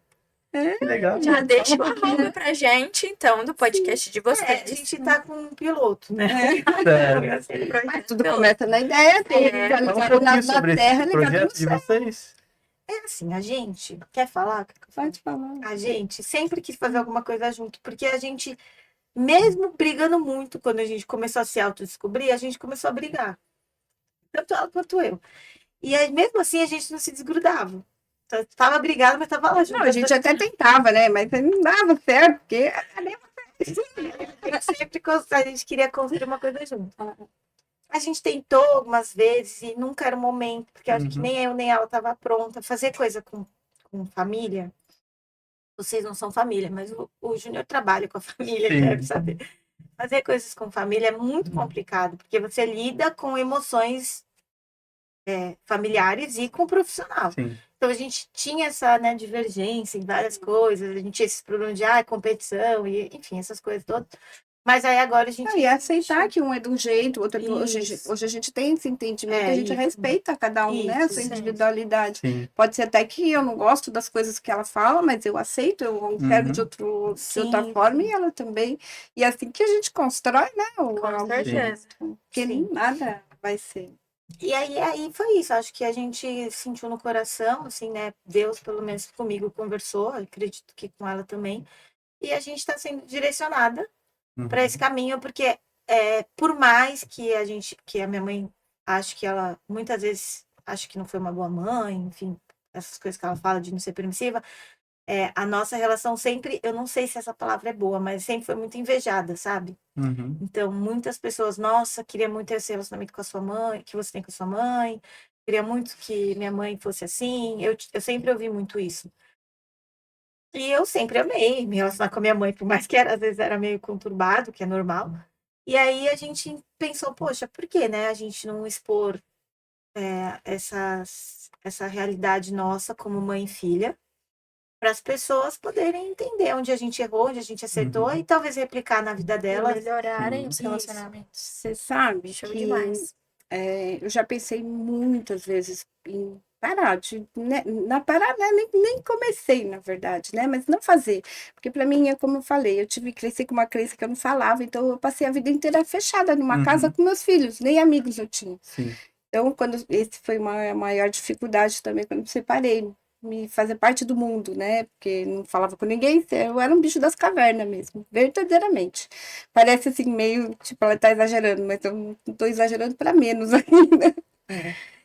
Que legal.
Já deixa o arroba pra gente, então, do podcast de
A
vocês.
gente tá com um piloto, né?
Sério.
Mas tudo começa na ideia, tem que
Fala um
ligado
pouquinho sobre
terra,
esse
ligado
projeto
no
de
céu.
vocês.
É assim, a gente quer falar?
Pode falar.
A gente sempre quis fazer alguma coisa junto, porque a gente, mesmo brigando muito, quando a gente começou a se autodescobrir, a gente começou a brigar. Tanto ela quanto eu. E aí, mesmo assim, a gente não se desgrudava. Então, tava brigada, mas tava lá junto.
Não, a gente até tentava, né? Mas não dava certo, porque
Sempre a gente queria construir uma coisa junto. A gente tentou algumas vezes e nunca era o momento, porque eu acho que
Uhum.
nem eu nem ela estava pronta. Fazer coisa com família, vocês não são família, mas o Júnior trabalha com a família, ele
Sim.
deve saber. Fazer coisas com família é muito complicado, porque você lida com emoções familiares e com o profissional.
Sim.
Então a gente tinha essa, né, divergência em várias coisas, a gente tinha esses problemas de competição, e enfim, essas coisas todas. Mas aí agora a gente.
e aceitar que um é de um jeito, o outro é do... hoje
Isso.
a gente tem esse entendimento,
É,
a gente
isso.
respeita cada um, né? A
Isso,
sua
sim.
individualidade.
Sim.
Pode ser até que eu não gosto das coisas que ela fala, mas eu aceito, eu enxergo de outra
Sim,
forma
sim.
e ela também. E é assim que a gente constrói, né?
Com certeza.
Porque
Sim.
nada vai ser.
E aí foi isso, acho que a gente sentiu no coração, assim, né? Deus, pelo menos comigo, conversou, acredito que com ela também. E a gente está sendo direcionada para esse caminho, porque por mais que a minha mãe acho que ela muitas vezes acho que não foi uma boa mãe, enfim, essas coisas que ela fala de não ser permissiva, a nossa relação sempre, eu não sei se essa palavra é boa, mas sempre foi muito invejada, sabe?
Uhum.
Então, muitas pessoas, nossa, queria muito ter esse relacionamento com a sua mãe, que você tem com a sua mãe, queria muito que minha mãe fosse assim. Eu sempre ouvi muito isso. E eu sempre amei me relacionar com a minha mãe, por mais que às vezes era meio conturbado, que é normal. E aí a gente pensou, poxa, por que, né, a gente não expor essa realidade nossa como mãe e filha, para as pessoas poderem entender onde a gente errou, onde a gente acertou,
Uhum.
e talvez replicar na vida
E
delas.
melhorarem
Sim.
os
Isso.
relacionamentos.
Você sabe
Show
que
demais.
eu já pensei muitas vezes em parar de, né, parar, né, nem comecei, na verdade, né, mas não fazer, porque para mim é como eu falei, eu tive que crescer com uma crença que eu não falava, então eu passei a vida inteira fechada numa casa
Uhum.
com meus filhos, nem amigos eu tinha.
Sim.
Então, esse foi uma maior dificuldade também quando me separei, me fazer parte do mundo, né? Porque não falava com ninguém, eu era um bicho das cavernas mesmo, verdadeiramente. Parece assim, meio, tipo, ela tá exagerando, mas eu não tô exagerando para menos ainda.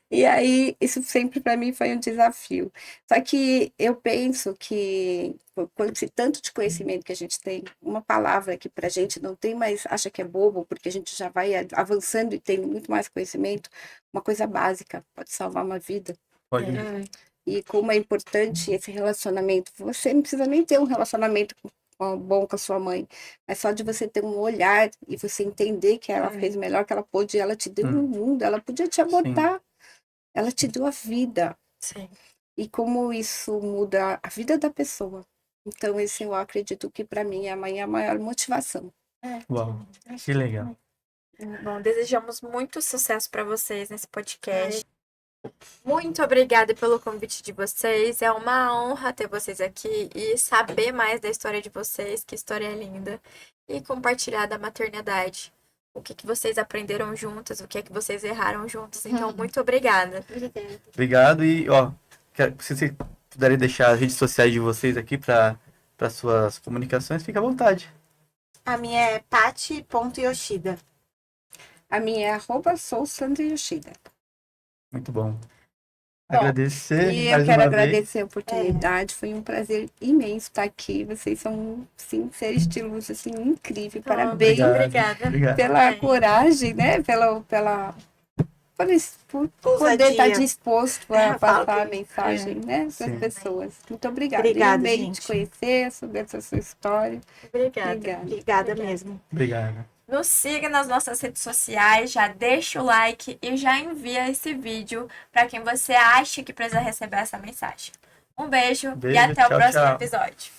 E aí, isso sempre para mim foi um desafio. Só que eu penso que, com esse tanto de conhecimento que a gente tem, uma palavra que para a gente não tem mais, acha que é bobo, porque a gente já vai avançando e tem muito mais conhecimento, uma coisa básica pode salvar uma vida.
Pode.
E como é importante esse relacionamento. Você não precisa nem ter um relacionamento bom com a sua mãe, mas só de você ter um olhar e você entender que ela fez o melhor que ela pôde, ela te deu um mundo, ela podia te abortar. Ela te deu a vida.
Sim.
E como isso muda a vida da pessoa. Então, esse eu acredito que para mim é a maior motivação.
Uau, que legal.
Bom, desejamos muito sucesso para vocês nesse podcast. Muito obrigada pelo convite de vocês. É uma honra ter vocês aqui e saber mais da história de vocês, que história linda, e compartilhar da maternidade. o que vocês aprenderam juntas, o que é que vocês erraram juntas. Então, muito obrigada.
Obrigado e, ó, se vocês puderem deixar as redes sociais de vocês aqui para suas comunicações, fica à vontade.
A minha é pati.yoshida.
A minha é @sousandra_yoshida.
Muito bom.
Bom,
Agradecer
E eu
mais
quero
uma vez.
agradecer a oportunidade, foi um prazer imenso estar aqui. Vocês são, sim, seres de luz, assim, incrível. Parabéns
Obrigada.
Obrigado.
pela
Também.
coragem, né? Por poder estar
Ousadia.
disposto a
Fala
passar a
que-
mensagem, né, para
Sim.
as pessoas. Muito obrigada.
Obrigada,
Eu amei
gente.
te conhecer, saber essa sua história.
Obrigada.
Obrigada.
Obrigada mesmo.
Obrigado.
Nos siga nas nossas redes sociais, já deixa o like e já envia esse vídeo para quem você acha que precisa receber essa mensagem. Um beijo, e
Beijo,
até o
tchau,
próximo
tchau.
episódio.